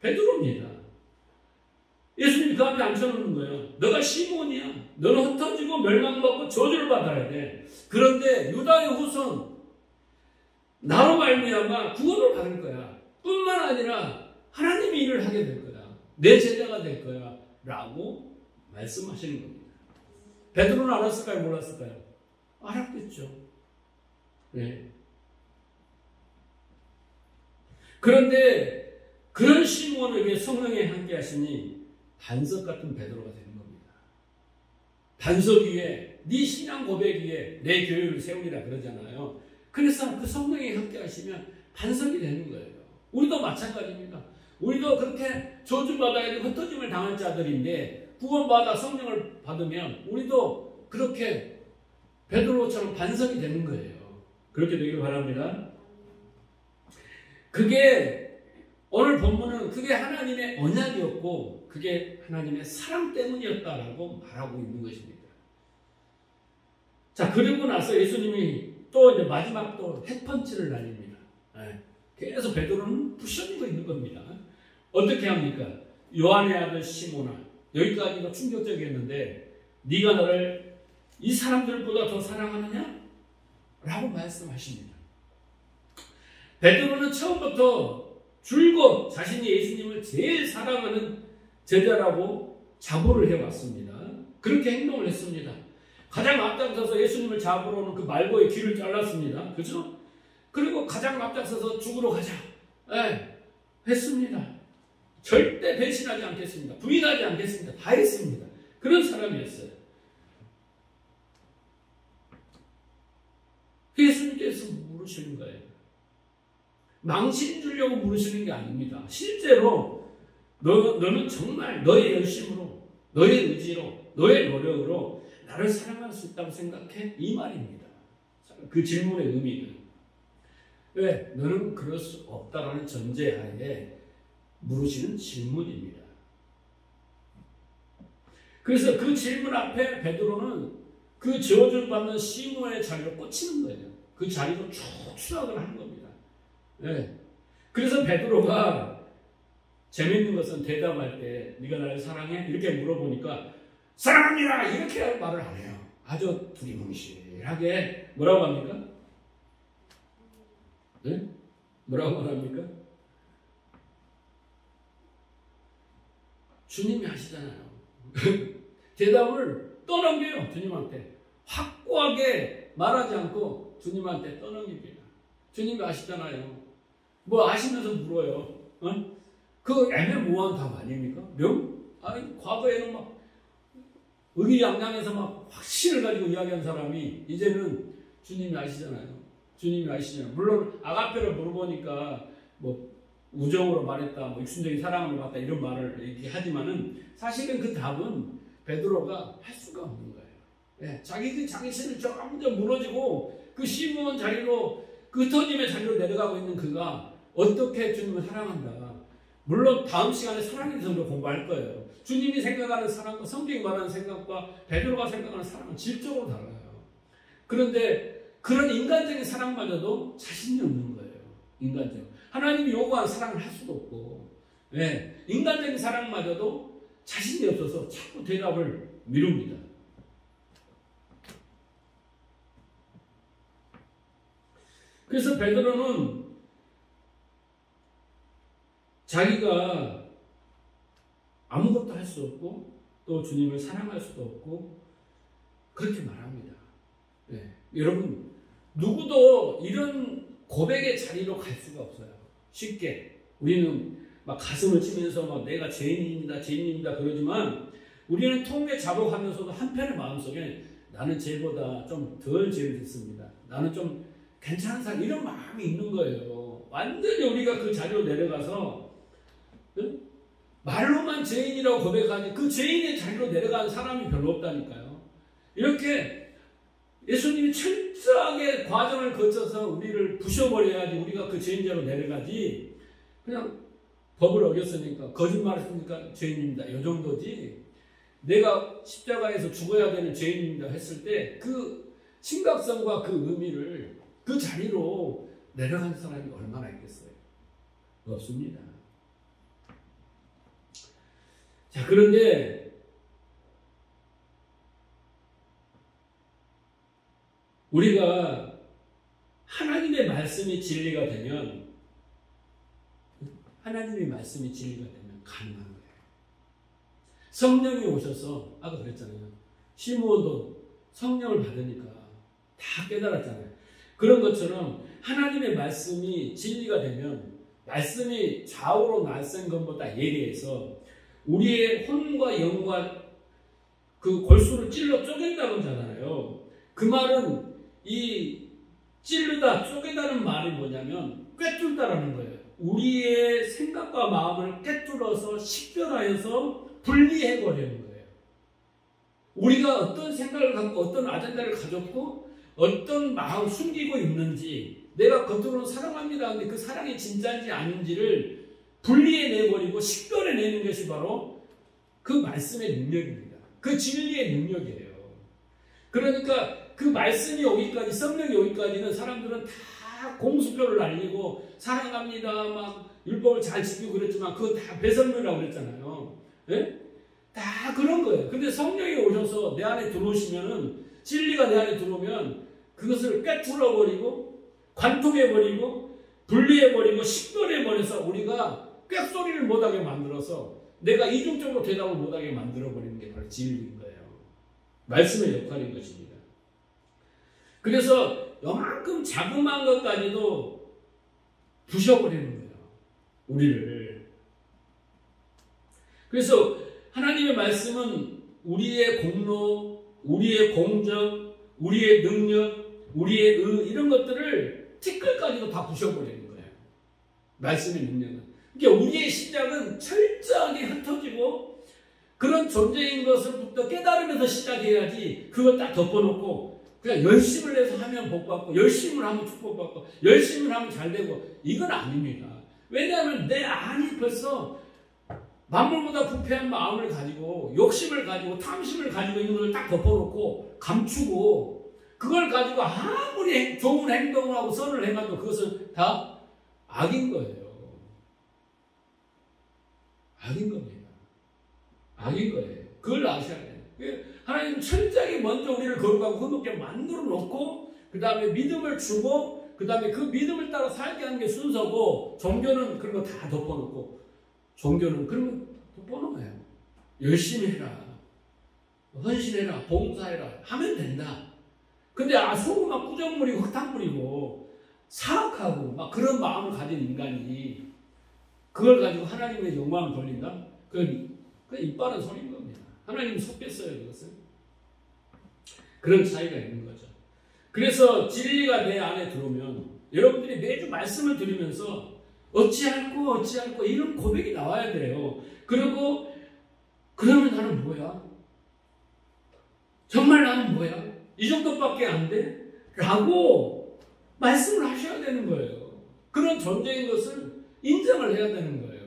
베드로입니다. 예수님이 그 앞에 앉혀놓는 거예요. 너가 시몬이야. 너는 흩어지고 멸망받고 저주를 받아야 돼. 그런데 유다의 후손 나로 말미암아 구원을 받을 거야. 뿐만 아니라 하나님이 일을 하게 될 거야. 내 제자가 될 거야. 라고 말씀하시는 겁니다. 베드로는 알았을까요? 몰랐을까요? 알았겠죠. 네. 그런데 그런 시몬에게 성령이 함께 하시니 반석 같은 베드로가 되는 겁니다. 반석 위에 네 신앙 고백 위에 내 교회를 세우리라 그러잖아요. 그래서 그 성령이 함께 하시면 반석이 되는 거예요. 우리도 마찬가지입니다. 우리도 그렇게 저주받아야 되고 흩어짐을 당한 자들인데 구원받아 성령을 받으면 우리도 그렇게 베드로처럼 반석이 되는 거예요. 그렇게 되기를 바랍니다. 그게 오늘 본문은 그게 하나님의 언약이었고 그게 하나님의 사랑 때문이었다라고 말하고 있는 것입니다. 자, 그리고 나서 예수님이 또 이제 마지막 또 핵펀치를 날립니다. 계속 베드로는 부셔지고 있는 겁니다. 어떻게 합니까? 요한의 아들 시몬아, 여기까지가 충격적이었는데 네가 나를 이 사람들보다 더 사랑하느냐? 라고 말씀하십니다. 베드로는 처음부터 줄곧 자신이 예수님을 제일 사랑하는 제자라고 자부를 해왔습니다. 그렇게 행동을 했습니다. 가장 앞장서서 예수님을 잡으러는 그 말고의 길을 잘랐습니다. 그렇죠? 그리고 가장 앞장서서 죽으러 가자. 했습니다. 절대 배신하지 않겠습니다. 부인하지 않겠습니다. 다 했습니다. 그런 사람이었어요. 예수님께서 물으시는 거예요. 망신 주려고 물으시는 게 아닙니다. 실제로 너는 정말 너의 열심으로, 너의 의지로, 너의 노력으로 나를 사랑할 수 있다고 생각해? 이 말입니다. 그 질문의 의미는. 왜? 너는 그럴 수 없다라는 전제하에 물으시는 질문입니다. 그래서 그 질문 앞에 베드로는 그 저주를 받는 시므온의 자리로 꽂히는 거예요. 그 자리로 쭉 추락을 하는 겁니다. 네. 그래서 베드로가 재밌는 것은 대답할 때 네가 나를 사랑해? 이렇게 물어보니까 사랑합니다! 이렇게 말을 안 해요. 아주 두리뭉실하게 뭐라고 합니까? 네? 뭐라고 말합니까? 주님이 하시잖아요. 대답을 떠넘겨요. 주님한테. 확고하게 말하지 않고 주님한테 떠넘깁니다. 주님이 아시잖아요. 뭐 아시면서 물어요. 그 애매모호한 답 아닙니까? 과거에는 막 의기양양해서 막 확신을 가지고 이야기한 사람이 이제는 주님이 아시잖아요. 주님이 아시잖아요. 물론 아가페를 물어보니까 뭐 우정으로 말했다, 뭐 육신적인 사랑으로 말했다 이런 말을 얘기하지만은 사실은 그 답은 베드로가 할 수가 없는 거예요. 예, 자기 신을 점점 무너지고 그 시므온 자리로 그 흩어짐의 자리로 내려가고 있는 그가 어떻게 주님을 사랑한다. 물론 다음 시간에 사랑에 대해서 우리가 공부할 거예요. 주님이 생각하는 사랑과 성경이 말하는 생각과 베드로가 생각하는 사랑은 질적으로 달라요. 그런데 그런 인간적인 사랑마저도 자신이 없는 거예요. 인간적으로. 하나님이 요구한 사랑을 할 수도 없고, 예, 인간적인 사랑마저도 자신이 없어서 자꾸 대답을 미룹니다. 그래서 베드로는 자기가 아무것도 할 수 없고 또 주님을 사랑할 수도 없고 그렇게 말합니다. 네. 여러분 누구도 이런 고백의 자리로 갈 수가 없어요. 쉽게 우리는 막 가슴을 치면서 막 내가 죄인입니다 그러지만 우리는 통에 자복하면서도 한편의 마음속에 나는 쟤보다 좀 덜 죄를 짓습니다. 나는 좀 괜찮은 사람 이런 마음이 있는 거예요. 완전히 우리가 그 자리로 내려가서 말로만 죄인이라고 고백하니 그 죄인의 자리로 내려가는 사람이 별로 없다니까요. 이렇게 예수님이 철저하게 과정을 거쳐서 우리를 부셔버려야지 우리가 그 죄인자로 내려가지 그냥 법을 어겼으니까 거짓말했으니까 죄인입니다. 이 정도지 내가 십자가에서 죽어야 되는 죄인입니다 했을 때 그 심각성과 그 의미를 그 자리로 내려간 사람이 얼마나 있겠어요? 없습니다. 자, 그런데 우리가 하나님의 말씀이 진리가 되면 가능한 거예요. 성령이 오셔서 아까 그랬잖아요. 시므온도 성령을 받으니까 다 깨달았잖아요. 그런 것처럼 하나님의 말씀이 진리가 되면 말씀이 좌우로 날선 것보다 예리해서 우리의 혼과 영과 그 골수를 찔러 쪼갠다고 하잖아요. 그 말은 이 찔르다, 쪼개다는 말이 뭐냐면 꿰뚫다라는 거예요. 우리의 생각과 마음을 꿰뚫어서 식별하여서 분리해버리는 거예요. 우리가 어떤 생각을 갖고 어떤 아젠다를 가졌고 어떤 마음을 숨기고 있는지 내가 겉으로는 사랑합니다. 근데 그 사랑이 진짜인지 아닌지를 분리해내버리고 식별해내는 것이 바로 그 말씀의 능력입니다. 그 진리의 능력이에요. 그러니까 그 말씀이 오기까지, 성령이 오기까지는 사람들은 다 공수표를 날리고 사랑합니다. 막 율법을 잘 지키고 그랬지만 그거 다 배설물이라고 그랬잖아요. 네? 다 그런 거예요. 근데 성령이 오셔서 내 안에 들어오시면은 진리가 내 안에 들어오면 그것을 꿰뚫어버리고 관통해버리고 분리해버리고 식별해버려서 우리가 꾀소리를 못하게 만들어서 내가 이중적으로 대답을 못하게 만들어버리는 게 바로 진리인 거예요. 말씀의 역할인 것입니다. 그래서 요만큼 자그마한 것까지도 부셔버리는 거예요. 우리를. 그래서 하나님의 말씀은 우리의 공로, 우리의 공적, 우리의 능력, 우리의 이런 것들을 티끌까지도 다 부셔버리는 거예요. 말씀의 능력은. 그러니까 우리의 시작은 철저하게 흩어지고 그런 존재인 것을부터 깨달으면서 시작해야지 그거 딱 덮어놓고 그냥 열심을 내서 하면 복받고 열심을 하면 축복받고 열심을 하면 잘되고 이건 아닙니다. 왜냐하면 내 안이 벌써 만물보다 부패한 마음을 가지고 욕심을 가지고 탐심을 가지고 있는 걸 딱 덮어놓고 감추고 그걸 가지고 아무리 좋은 행동을 하고 선을 행해도 그것은 다 악인 거예요. 악인 겁니다. 악인 거예요. 그걸 아셔야 돼요. 하나님은 철저하게 먼저 우리를 거룩하고 흐뭇게 만들어 놓고 그 다음에 믿음을 주고 그 다음에 그 믿음을 따라 살게 하는 게 순서고 종교는 그런 거 다 덮어놓고 종교는 그런 거 덮어놓아요. 열심히 해라. 헌신해라. 봉사해라. 하면 된다. 근데 속은 막 꾸정부리고 흙탕부리고 사악하고 막 그런 마음을 가진 인간이 그걸 가지고 하나님의 영광을 돌린다? 그건 이빨은 소리인 겁니다. 하나님이 속겠어요, 그것은. 그런 차이가 있는 거죠. 그래서 진리가 내 안에 들어오면 여러분들이 매주 말씀을 들으면서 어찌할꼬 이런 고백이 나와야 돼요. 그리고 그러면 나는 뭐야? 정말 나는 뭐야? 이 정도밖에 안 돼? 라고 말씀을 하셔야 되는 거예요. 그런 존재인 것을 인정을 해야 되는 거예요.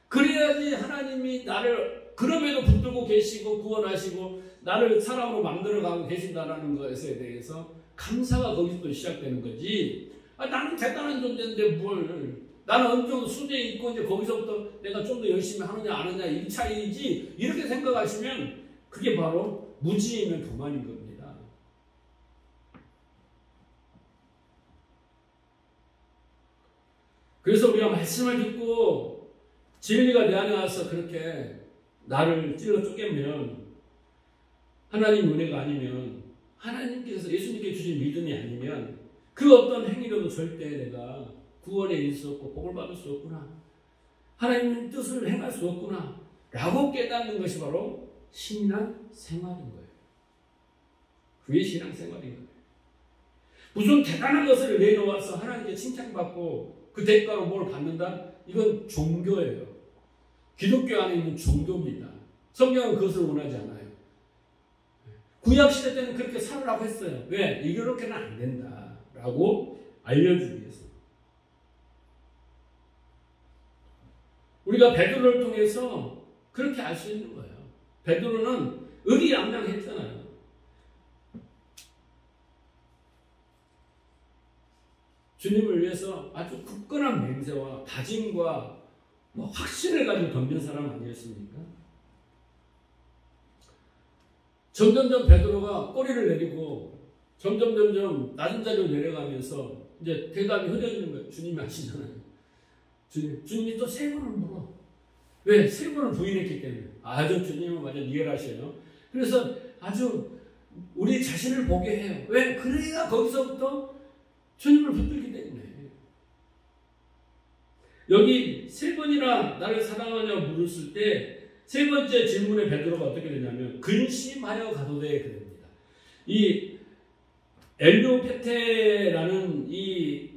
그래야지 하나님이 나를 그럼에도 붙들고 계시고 구원하시고 나를 사람으로 만들어가고 계신다는 것에 대해서 감사가 거기서부터 시작되는 거지. 나는 대단한 존재인데 뭘. 나는 어느 정도 수준에 있고 이제 거기서부터 내가 좀 더 열심히 하느냐 안 하느냐 이 차이지. 이렇게 생각하시면 그게 바로 무지이면 교만인 겁니다. 그래서 우리가 말씀을 듣고 진리가 내 안에 와서 그렇게 나를 찔러 쪼개면 하나님 은혜가 아니면 하나님께서 예수님께 주신 믿음이 아니면 그 어떤 행위로도 절대 내가 구원에 이를 수 없고 복을 받을 수 없구나. 하나님의 뜻을 행할 수 없구나. 라고 깨닫는 것이 바로 신앙 생활인 거예요. 그게 신앙 생활인 거예요. 무슨 대단한 것을 내놓아서 하나님께 칭찬받고 그 대가로 뭘 받는다? 이건 종교예요. 기독교 안에 있는 종교입니다. 성경은 그것을 원하지 않아요. 구약시대 때는 그렇게 살으라고 했어요. 왜? 이렇게는 안 된다. 라고 알려주기 위해서. 우리가 베드로를 통해서 그렇게 알 수 있는 거예요. 베드로는 의기양양했잖아요. 주님을 위해서 아주 굳건한 맹세와 다짐과 확신을 가지고 덤빈 사람 아니었습니까? 점점점 베드로가 꼬리를 내리고 점점 낮은 자리로 내려가면서 이제 대답이 흐려지는 거예요. 주님이 하시잖아요. 주님이 또 세 번을 물어. 왜? 세 번을 부인했기 때문에. 아주 주님은 완전 리얼하셔요. 그래서 아주 우리 자신을 보게 해요. 왜? 그래야 거기서부터 주님을 붙들기 때문에. 여기 세 번이나 나를 사랑하냐고 물었을 때 세 번째 질문에 베드로가 어떻게 되냐면 근심하여 가도되 그럽니다. 이 엘료페테라는 이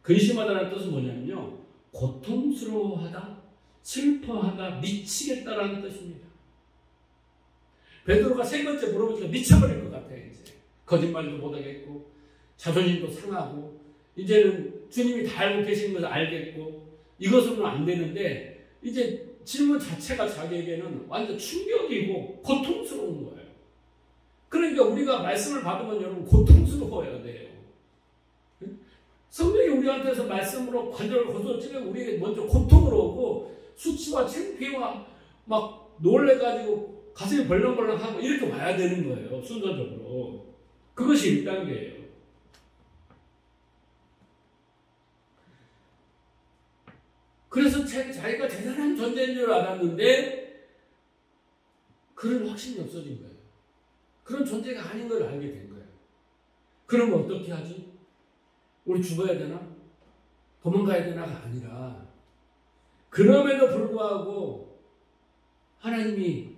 근심하다는 뜻은 뭐냐면요. 고통스러워하다, 슬퍼하다, 미치겠다라는 뜻입니다. 베드로가 세 번째 물어보니까 미쳐버릴 것 같아요. 이제 거짓말도 못하겠고 자존심도 상하고 이제는 주님이 다 알고 계시는 것을 알겠고 이것으로는 안 되는데 이제 질문 자체가 자기에게는 완전 충격이고 고통스러운 거예요. 그러니까 우리가 말씀을 받으면 여러분 고통스러워야 돼요. 성령이 우리한테서 말씀으로 관절을 거두어지면 우리에게 먼저 고통으로 오고 수치와 창피와 막 놀래가지고 가슴이 벌렁벌렁하고 이렇게 와야 되는 거예요. 순서적으로. 그것이 1단계예요. 그래서 자기가 대단한 존재인 줄 알았는데 그런 확신이 없어진 거예요. 그런 존재가 아닌 걸 알게 된 거예요. 그러면 어떻게 하지? 우리 죽어야 되나? 도망가야 되나가 아니라 그럼에도 불구하고 하나님이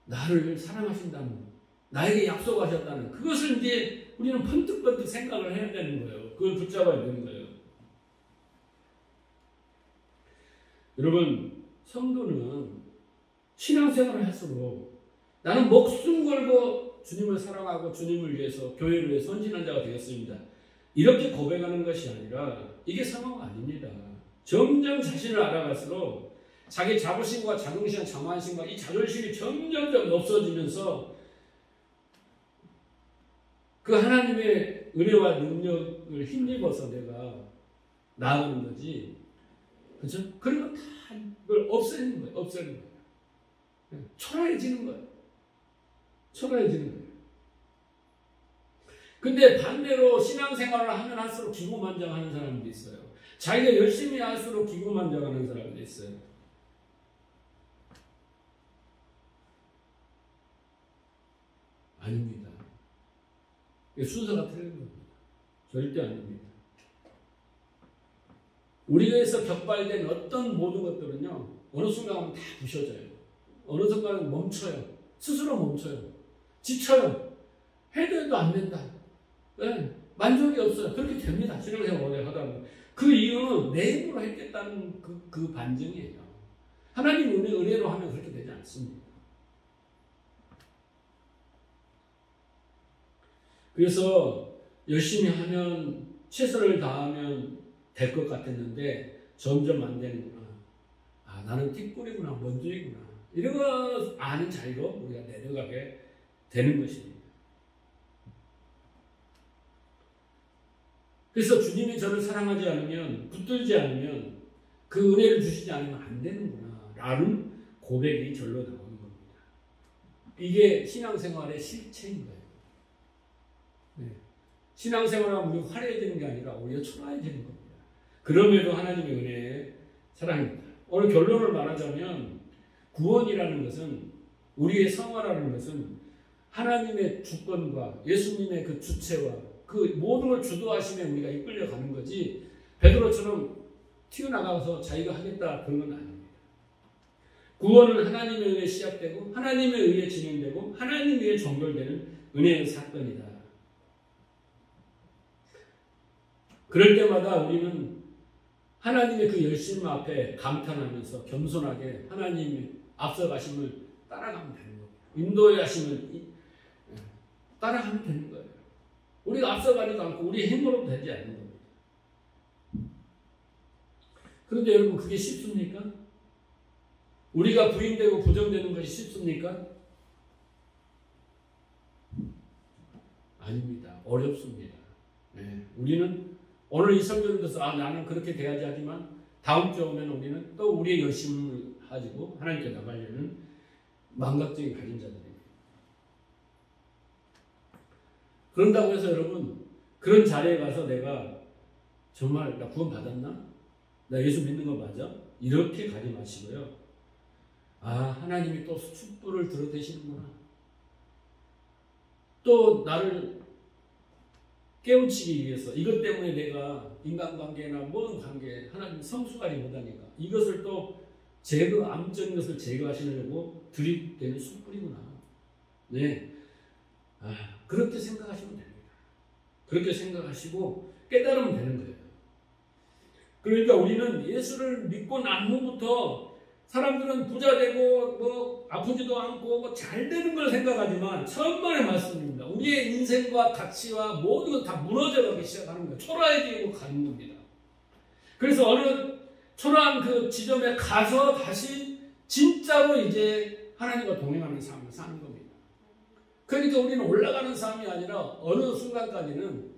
나를 사랑하신다는 나에게 약속하셨다는 그것을 이제 우리는 번뜩번뜩 생각을 해야 되는 거예요. 그걸 붙잡아야 되는 거예요. 여러분 성도는 신앙생활을 할수록 나는 목숨 걸고 주님을 사랑하고 주님을 위해서 교회를 위해 선진한 자가 되었습니다. 이렇게 고백하는 것이 아니라 이게 상황 아닙니다. 점점 자신을 알아갈수록 자기 자부심과 자긍심, 자만심과 이 자존심이 점점 없어지면서 그 하나님의 은혜와 능력을 힘입어서 내가 나아가는 거지. 그렇죠? 그리고 다 이걸 없애는 거예요. 없애는 거예요. 초라해지는 거예요. 초라해지는 거예요. 근데 반대로 신앙생활을 하면 할수록 기고만장하는 사람도 있어요. 자기가 열심히 할수록 기고만장하는 사람도 있어요. 아닙니다. 순서가 틀린 겁니다. 절대 아닙니다. 우리에서 격발된 어떤 모든 것들은요, 어느 순간 하면 다 부셔져요. 어느 순간은 멈춰요. 스스로 멈춰요. 지쳐요. 해도 안 된다. 네. 만족이 없어요. 그렇게 됩니다. 신앙생활 오래 하다 보면. 그 이유는 내 힘으로 했겠다는 그 반증이에요. 하나님 은혜로 하면 그렇게 되지 않습니다. 그래서 열심히 하면, 최선을 다하면 될 것 같았는데 점점 안 되는구나. 아, 나는 틱불이구나, 먼저이구나. 이런 거 아는 자리로 우리가 내려가게 되는 것입니다. 그래서 주님이 저를 사랑하지 않으면, 붙들지 않으면, 그 은혜를 주시지 않으면 안 되는구나 라는 고백이 절로 나오는 겁니다. 이게 신앙생활의 실체인 거예요. 네. 신앙생활하면 우리가 화려해지는 게 아니라 오히려 초라해지는 겁니다. 그럼에도 하나님의 은혜의 사랑입니다. 오늘 결론을 말하자면 구원이라는 것은, 우리의 성화라는 것은 하나님의 주권과 예수님의 그 주체와 그 모든 걸 주도하심에 우리가 이끌려가는 거지, 베드로처럼 튀어나가서 자기가 하겠다 그런 건 아닙니다. 구원은 하나님에 의해 시작되고 하나님에 의해 진행되고 하나님에 의해 종결되는 은혜의 사건이다. 그럴 때마다 우리는 하나님의 그 열심 앞에 감탄하면서 겸손하게 하나님의 앞서가심을 따라가면 되는 거예요. 인도의 하심을 따라가면 되는 거예요. 우리가 앞서가지도 않고 우리 힘으로 되지 않는 겁니다. 그런데 여러분, 그게 쉽습니까? 우리가 부인되고 부정되는 것이 쉽습니까? 아닙니다. 어렵습니다. 네. 우리는 오늘 이 설교를 들어서 나는 그렇게 돼야지 하지만 다음 주에 오면 우리는 또 우리의 열심을 가지고 하나님께 나가려는 망각증이 가진 자들입니다. 그런다고 해서 여러분, 그런 자리에 가서 내가 정말 나 구원 받았나? 나 예수 믿는 거 맞아? 이렇게 가지 마시고요. 아, 하나님이 또 촛불을 들어대시는구나. 또 나를 깨우치기 위해서, 이것 때문에 내가 인간관계나 모든 관계에 하나님 성숙하지 못하니까 이것을 또 암적인 것을 제거하시려고 들이대는 숯불이구나. 네. 그렇게 생각하시면 됩니다. 그렇게 생각하시고 깨달으면 되는 거예요. 그러니까 우리는 예수를 믿고 난 후부터 사람들은 부자 되고 아프지도 않고 잘 되는 걸 생각하지만 천만의 말씀입니다. 우리의 인생과 가치와 모든 것 다 무너져가기 시작하는 거예요. 초라해지고 가는 겁니다. 그래서 어느 초라한 그 지점에 가서 다시 진짜로 이제 하나님과 동행하는 삶을 사는 겁니다. 그러니까 우리는 올라가는 삶이 아니라 어느 순간까지는,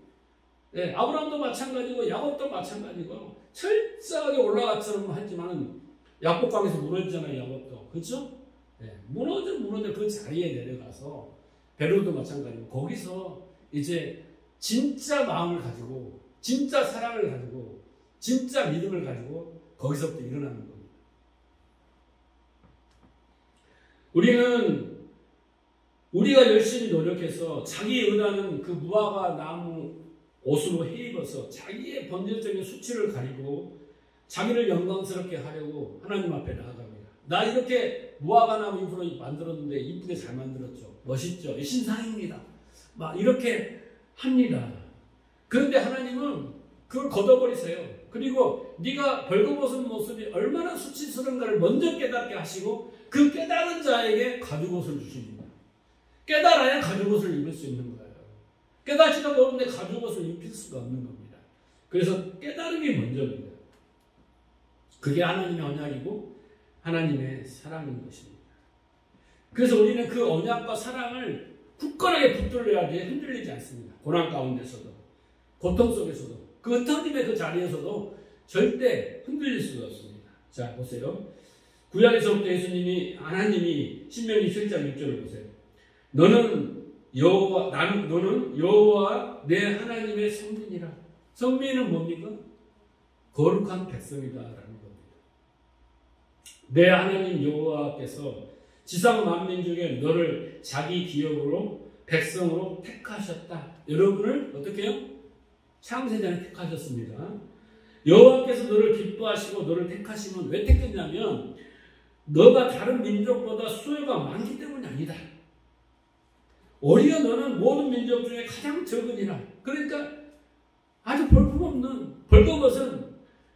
아브라함도 마찬가지고 야곱도 마찬가지고 철저하게 올라갔처럼 하지만 야곱강에서 무너지잖아요. 야곱도. 그렇죠? 무너져 그 자리에 내려가서, 베드로도 마찬가지고 거기서 이제 진짜 마음을 가지고 진짜 사랑을 가지고 진짜 믿음을 가지고 거기서부터 일어나는 겁니다. 우리는 우리가 열심히 노력해서 자기 은하는 그 무화과 나무 옷으로 헤입어서 자기의 본질적인 수치를 가리고 자기를 영광스럽게 하려고 하나님 앞에 나아갑니다. 나 이렇게 무화과 나무 잎으로 만들었는데 이쁘게 잘 만들었죠. 멋있죠. 신상입니다. 막 이렇게 합니다. 그런데 하나님은 그걸 걷어버리세요. 그리고 네가 벌거벗은 모습이 얼마나 수치스러운가를 먼저 깨닫게 하시고 그 깨달은 자에게 가죽옷을 주십니다. 깨달아야 가죽옷을 입을 수 있는 거예요. 깨닫지도 모르는데 가죽옷을 입힐 수가 없는 겁니다. 그래서 깨달음이 먼저입니다. 그게 하나님의 언약이고 하나님의 사랑인 것입니다. 그래서 우리는 그 언약과 사랑을 굳건하게 붙들려야지 흔들리지 않습니다. 고난 가운데서도, 고통 속에서도, 그 흩어짐의 그 자리에서도 절대 흔들릴 수가 없습니다. 자, 보세요. 구약에서부터 하나님이 신명기 7장 6절을 보세요. 너는 여호와 내 하나님의 성민이라. 성민은 뭡니까? 거룩한 백성이다라는 겁니다. 내 하나님 여호와께서 지상 만민 중에 너를 자기 기업으로 백성으로 택하셨다. 여러분을 어떻게 해요? 창세전에 택하셨습니다. 여호와께서 너를 기뻐하시고 너를 택하시면 왜 택했냐면 너가 다른 민족보다 수요가 많기 때문이 아니다. 오히려 너는 모든 민족 중에 가장 적으니라. 그러니까 아주 볼품없는 벌거벗은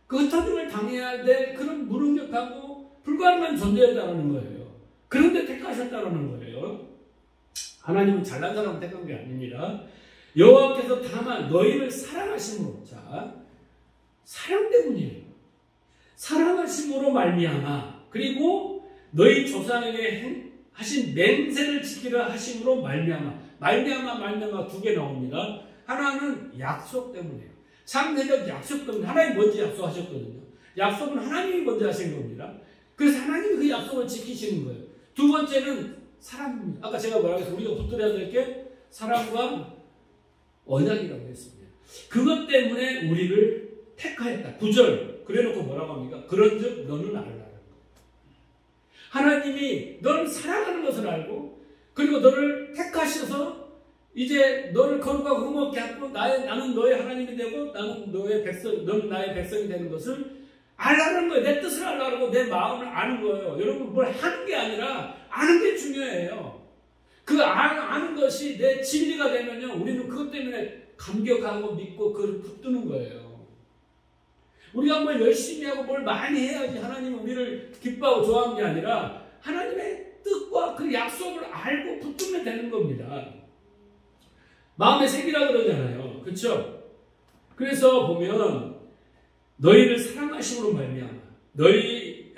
그 흩어짐을 당해야 될 그런 무능력하고 불가능한 존재였다는 거예요. 그런데 택하셨다는 거예요. 하나님은 잘난 사람을 택한 게 아닙니다. 여호와께서 다만 너희를 사랑하심으로, 자, 사랑 때문이에요. 사랑하심으로 말미암아, 그리고 너희 조상에게 하신 맹세를 지키려 하심으로 말미암아 두 개 나옵니다. 하나는 약속 때문이에요. 상대적 약속 때문에. 하나님이 먼저 약속하셨거든요. 약속은 하나님이 먼저 하신 겁니다. 그래서 하나님이 그 약속을 지키시는 거예요. 두 번째는 사랑입니다. 아까 제가 뭐라고 했어요? 우리가 붙들어야 될 게 사랑과 언약이라고 했습니다. 그것 때문에 우리를 택하였다. 9절 그래놓고 뭐라고 합니까? 그런즉 너는 알라는 거예요. 하나님이 너를 사랑하는 것을 알고, 그리고 너를 택하셔서 이제 너를 거룩하고 흠없게 하고 나는 너의 하나님이 되고 너는 나의 백성이 되는 것을 알라는 거예요. 내 뜻을 알라고, 내 마음을 아는 거예요. 여러분, 뭘 하는 게 아니라 아는 게 중요해요. 그 아는 것이 내 진리가 되면요, 우리는 그것 때문에 감격하고 믿고 그걸 붙드는 거예요. 우리가 뭘 열심히 하고 뭘 많이 해야지 하나님은 우리를 기뻐하고 좋아하는 게 아니라 하나님의 뜻과 그 약속을 알고 붙들면 되는 겁니다. 마음에 새기라 그러잖아요. 그렇죠? 그래서 보면 너희를 사랑하심으로 말미암아, 너희에게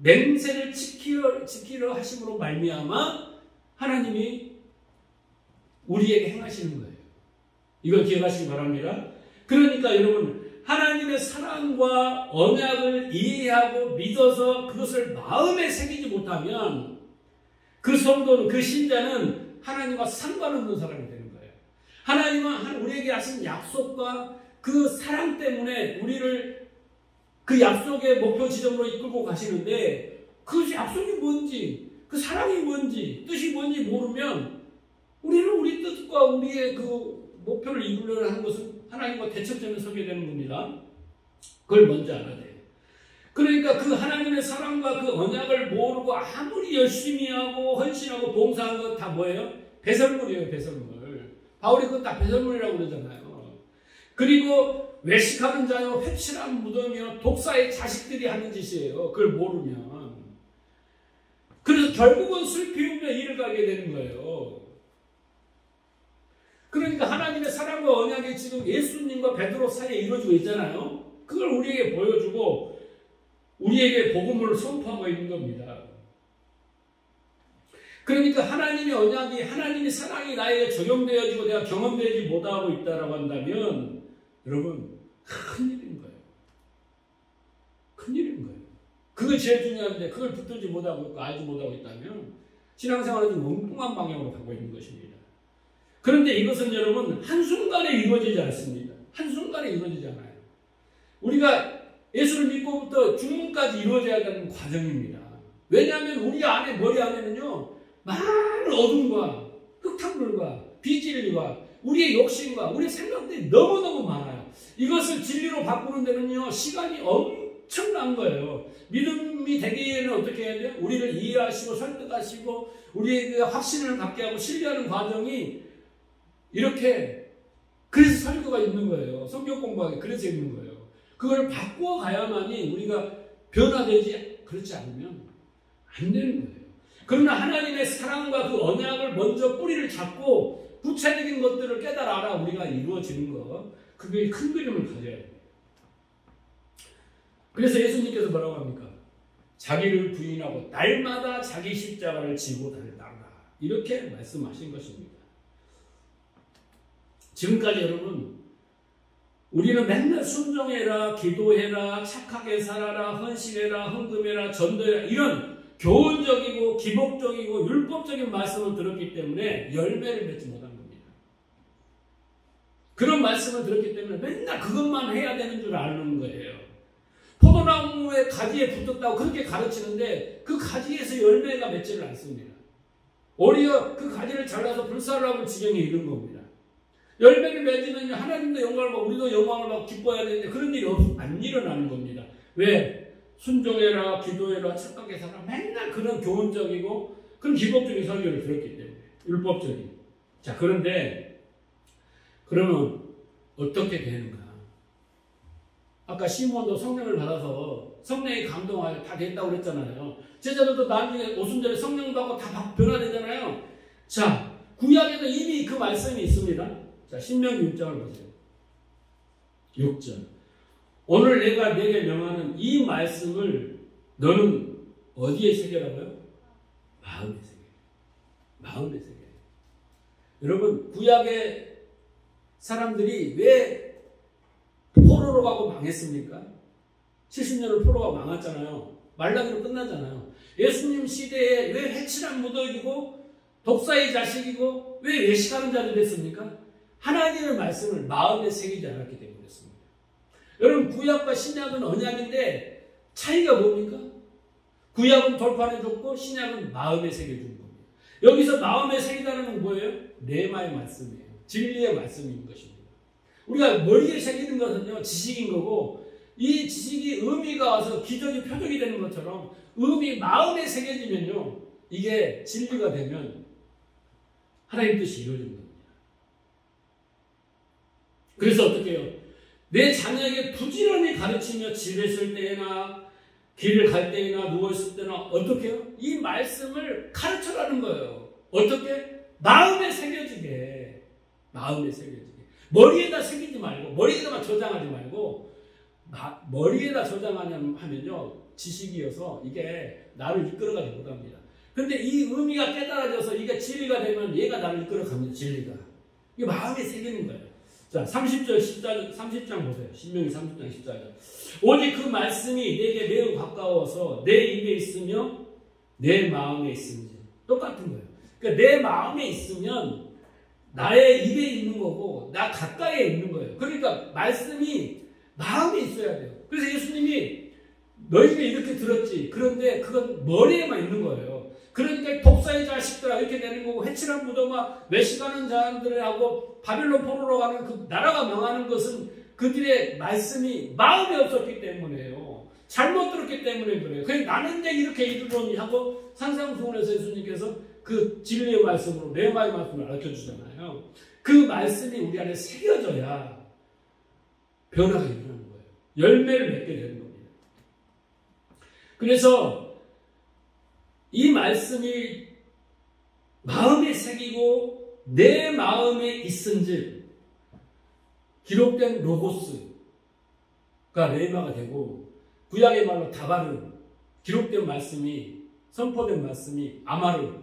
맹세를 지키려 하심으로 말미암아 하나님이 우리에게 행하시는 거예요. 이걸 기억하시기 바랍니다. 그러니까 여러분, 하나님의 사랑과 언약을 이해하고 믿어서 그것을 마음에 새기지 못하면 그 성도는, 그 신자는 하나님과 상관없는 사람이 되는 거예요. 하나님은 우리에게 하신 약속과 그 사랑 때문에 우리를 그 약속의 목표 지점으로 이끌고 가시는데, 그 약속이 뭔지, 그 사랑이 뭔지, 뜻이 뭔지 모르면 우리는 우리 뜻과 우리의 그 목표를 이루려고 하는 것은 하나님과 대척점에 서게 되는 겁니다. 그걸 먼저 알아야 돼요. 그러니까 그 하나님의 사랑과 그 언약을 모르고 아무리 열심히 하고 헌신하고 봉사한 건 다 뭐예요? 배설물이에요, 배설물. 바울이 그건 다 배설물이라고 그러잖아요. 그리고 외식하는 자요, 회칠한 무덤이요, 독사의 자식들이 하는 짓이에요. 그걸 모르면. 그래서 결국은 술 피우며 일을 가게 되는 거예요. 그러니까 하나님의 사랑과 언약이 지금 예수님과 베드로 사이에 이루어지고 있잖아요. 그걸 우리에게 보여주고 우리에게 복음을 선포하고 있는 겁니다. 그러니까 하나님의 언약이, 하나님의 사랑이 나에게 적용되어지고 내가 경험되지 못하고 있다고 한다면 여러분, 큰일인 거예요. 큰일인 거예요. 그게 제일 중요한데 그걸 붙들지 못하고 있고 알지 못하고 있다면 신앙생활은 좀 엉뚱한 방향으로 가고 있는 것입니다. 그런데 이것은 여러분 한순간에 이루어지지 않습니다. 한순간에 이루어지지 않아요. 우리가 예수를 믿고부터 죽음까지 이루어져야 되는 과정입니다. 왜냐하면 우리 안에, 머리 안에는요, 많은 어둠과 흙탕물과 비진리와 우리의 욕심과 우리의 생각들이 너무너무 많아요. 이것을 진리로 바꾸는 데는요, 시간이 엄청난 거예요. 믿음이 되기에는 어떻게 해야 돼요? 우리를 이해하시고 설득하시고 우리에게 확신을 갖게 하고 신뢰하는 과정이 이렇게, 그래서 설교가 있는 거예요. 성경 공부하기 그래서 있는 거예요. 그걸 바꾸어 가야만이 우리가 변화되지, 그렇지 않으면 안 되는 거예요. 그러나 하나님의 사랑과 그 언약을 먼저 뿌리를 잡고 구체적인 것들을 깨달아라 우리가 이루어지는 것, 그게 큰 그림을 가져야 돼요. 그래서 예수님께서 뭐라고 합니까? 자기를 부인하고 날마다 자기 십자가를 지고 달려라, 이렇게 말씀하신 것입니다. 지금까지 여러분, 우리는 맨날 순종해라, 기도해라, 착하게 살아라, 헌신해라, 헌금해라, 전도해라, 이런 교훈적이고 기복적이고 율법적인 말씀을 들었기 때문에 열매를 맺지 못한 겁니다. 그런 말씀을 들었기 때문에 맨날 그것만 해야 되는 줄 아는 거예요. 포도나무의 가지에 붙었다고 그렇게 가르치는데 그 가지에서 열매가 맺지를 않습니다. 오히려 그 가지를 잘라서 불살라고 지경에 이른 겁니다. 열매를 맺으면 하나님도 영광을 받고 우리도 영광을 받고 기뻐해야 되는데 그런 일이 안 일어나는 겁니다. 왜? 순종해라, 기도해라, 착하게 살아라, 맨날 그런 교훈적이고 그런 기복적인 설교를 들었기 때문에. 율법적인. 자, 그런데 그러면 어떻게 되는가? 아까 시몬도 성령을 받아서 성령이 감동하여 다 됐다고 그랬잖아요. 제자들도 나중에 오순절에 성령 받고 다 변화되잖아요. 자, 구약에도 이미 그 말씀이 있습니다. 자, 신명기 6장을 보세요. 6절. 오늘 내가 네게 명하는 이 말씀을 너는 어디에 새겨라고요? 마음에 새겨. 마음에 새겨. 여러분, 구약의 사람들이 왜 포로로 가고 망했습니까? 70년을 포로가 망했잖아요. 말라기로 끝나잖아요. 예수님 시대에 왜 해칠한 무덕이고 독사의 자식이고 왜 외식하는 자들이 됐습니까? 하나님의 말씀을 마음에 새기지 않았기 때문에 그렇습니다. 여러분, 구약과 신약은 언약인데 차이가 뭡니까? 구약은 돌판해줬고 신약은 마음에 새겨준 겁니다. 여기서 마음에 새기다는 건 뭐예요? 레마의 말씀이에요. 진리의 말씀인 것입니다. 우리가 머리에 새기는 것은요, 지식인 거고, 이 지식이 의미가 와서 기적이 표적이 되는 것처럼 의미 마음에 새겨지면요, 이게 진리가 되면 하나님 뜻이 이루어지는 겁니다. 그래서 어떻게 해요? 내 자녀에게 부지런히 가르치며 집에 있을 때나 길을 갈 때나 누워있을 때나 어떻게 해요? 이 말씀을 가르쳐라는 거예요. 어떻게? 마음에 새겨지게. 마음에 새겨지게. 머리에다 새기지 말고, 머리에다만 저장하지 말고, 머리에다 저장하면요, 지식이어서 이게 나를 이끌어가지 못합니다. 근데 이 의미가 깨달아져서 이게 진리가 되면 얘가 나를 이끌어갑니다, 진리가. 이게 마음에 새기는 거예요. 자, 30절, 30장 보세요. 신명기 30장 14절. 오직 그 말씀이 내게 매우 가까워서 내 입에 있으며 내 마음에 있음이지. 똑같은 거예요. 그러니까 내 마음에 있으면 나의 입에 있는 거고 나 가까이에 있는 거예요. 그러니까 말씀이 마음에 있어야 돼요. 그래서 예수님이 너희가 이렇게 들었지. 그런데 그건 머리에만 있는 거예요. 그러니까 독사의 자식들아 이렇게 되는 거고 해칠한 무덤아 외식하는 자들하고 바벨론 포로로 가는 그 나라가 망하는 것은 그들의 말씀이 마음에 없었기 때문에요. 잘못 들었기 때문에 그래요. 그래서 나는 이제 이렇게 이르노니 하고 산상수훈에서 예수님께서 그 진리의 말씀으로 레마의 말씀을 알려주잖아요. 그 말씀이 우리 안에 새겨져야 변화가 일어나는 거예요. 열매를 맺게 되는 겁니다. 그래서 이 말씀이 마음에 새기고 내 마음에 있은즉 기록된 로고스가 레마가 되고 구약의 말로 다바르 기록된 말씀이 선포된 말씀이 아마르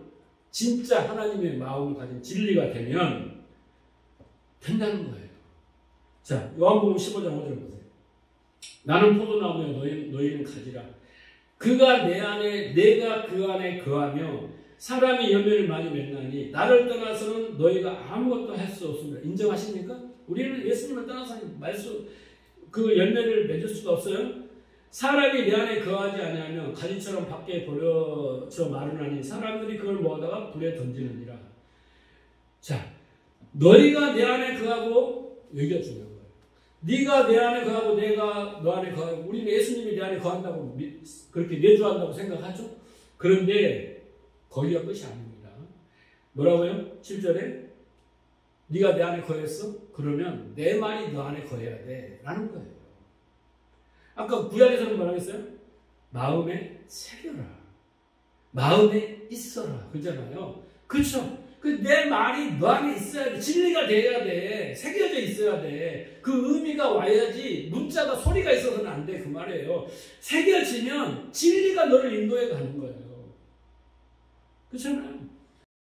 진짜 하나님의 마음을 가진 진리가 되면 된다는 거예요. 자, 요한복음 15장 5절 보세요. 나는 포도나무여 너희는 가지라. 그가 내 안에 내가 그 안에 거하며 사람이 열매를 많이 맺나니 나를 떠나서는 너희가 아무것도 할 수 없습니다. 인정하십니까? 우리는 예수님을 떠나서는 그 열매를 맺을 수가 없어요. 사람이 내 안에 거하지 아니하면 가지처럼 밖에 버려져 마르나니 사람들이 그걸 모아다가 불에 던지느니라. 자, 너희가 내 안에 거하고 여기가 중요한 거예요. 네가 내 안에 거하고 내가 너 안에 거하고 우리는 예수님이 내 안에 거한다고 그렇게 내주한다고 생각하죠. 그런데 거기가 끝이 아닙니다. 뭐라고요? 7절에 네가 내 안에 거했어? 그러면 내 말이 너 안에 거해야 돼 라는 거예요. 아까 구약에서는 뭐라고 했어요? 마음에 새겨라. 마음에 있어라. 그러잖아요. 그렇죠? 내 말이 너 안에 있어야 돼. 진리가 돼야 돼. 새겨져 있어야 돼. 그 의미가 와야지 문자가 소리가 있어서는 안 돼. 그 말이에요. 새겨지면 진리가 너를 인도해 가는 거예요. 그렇잖아요.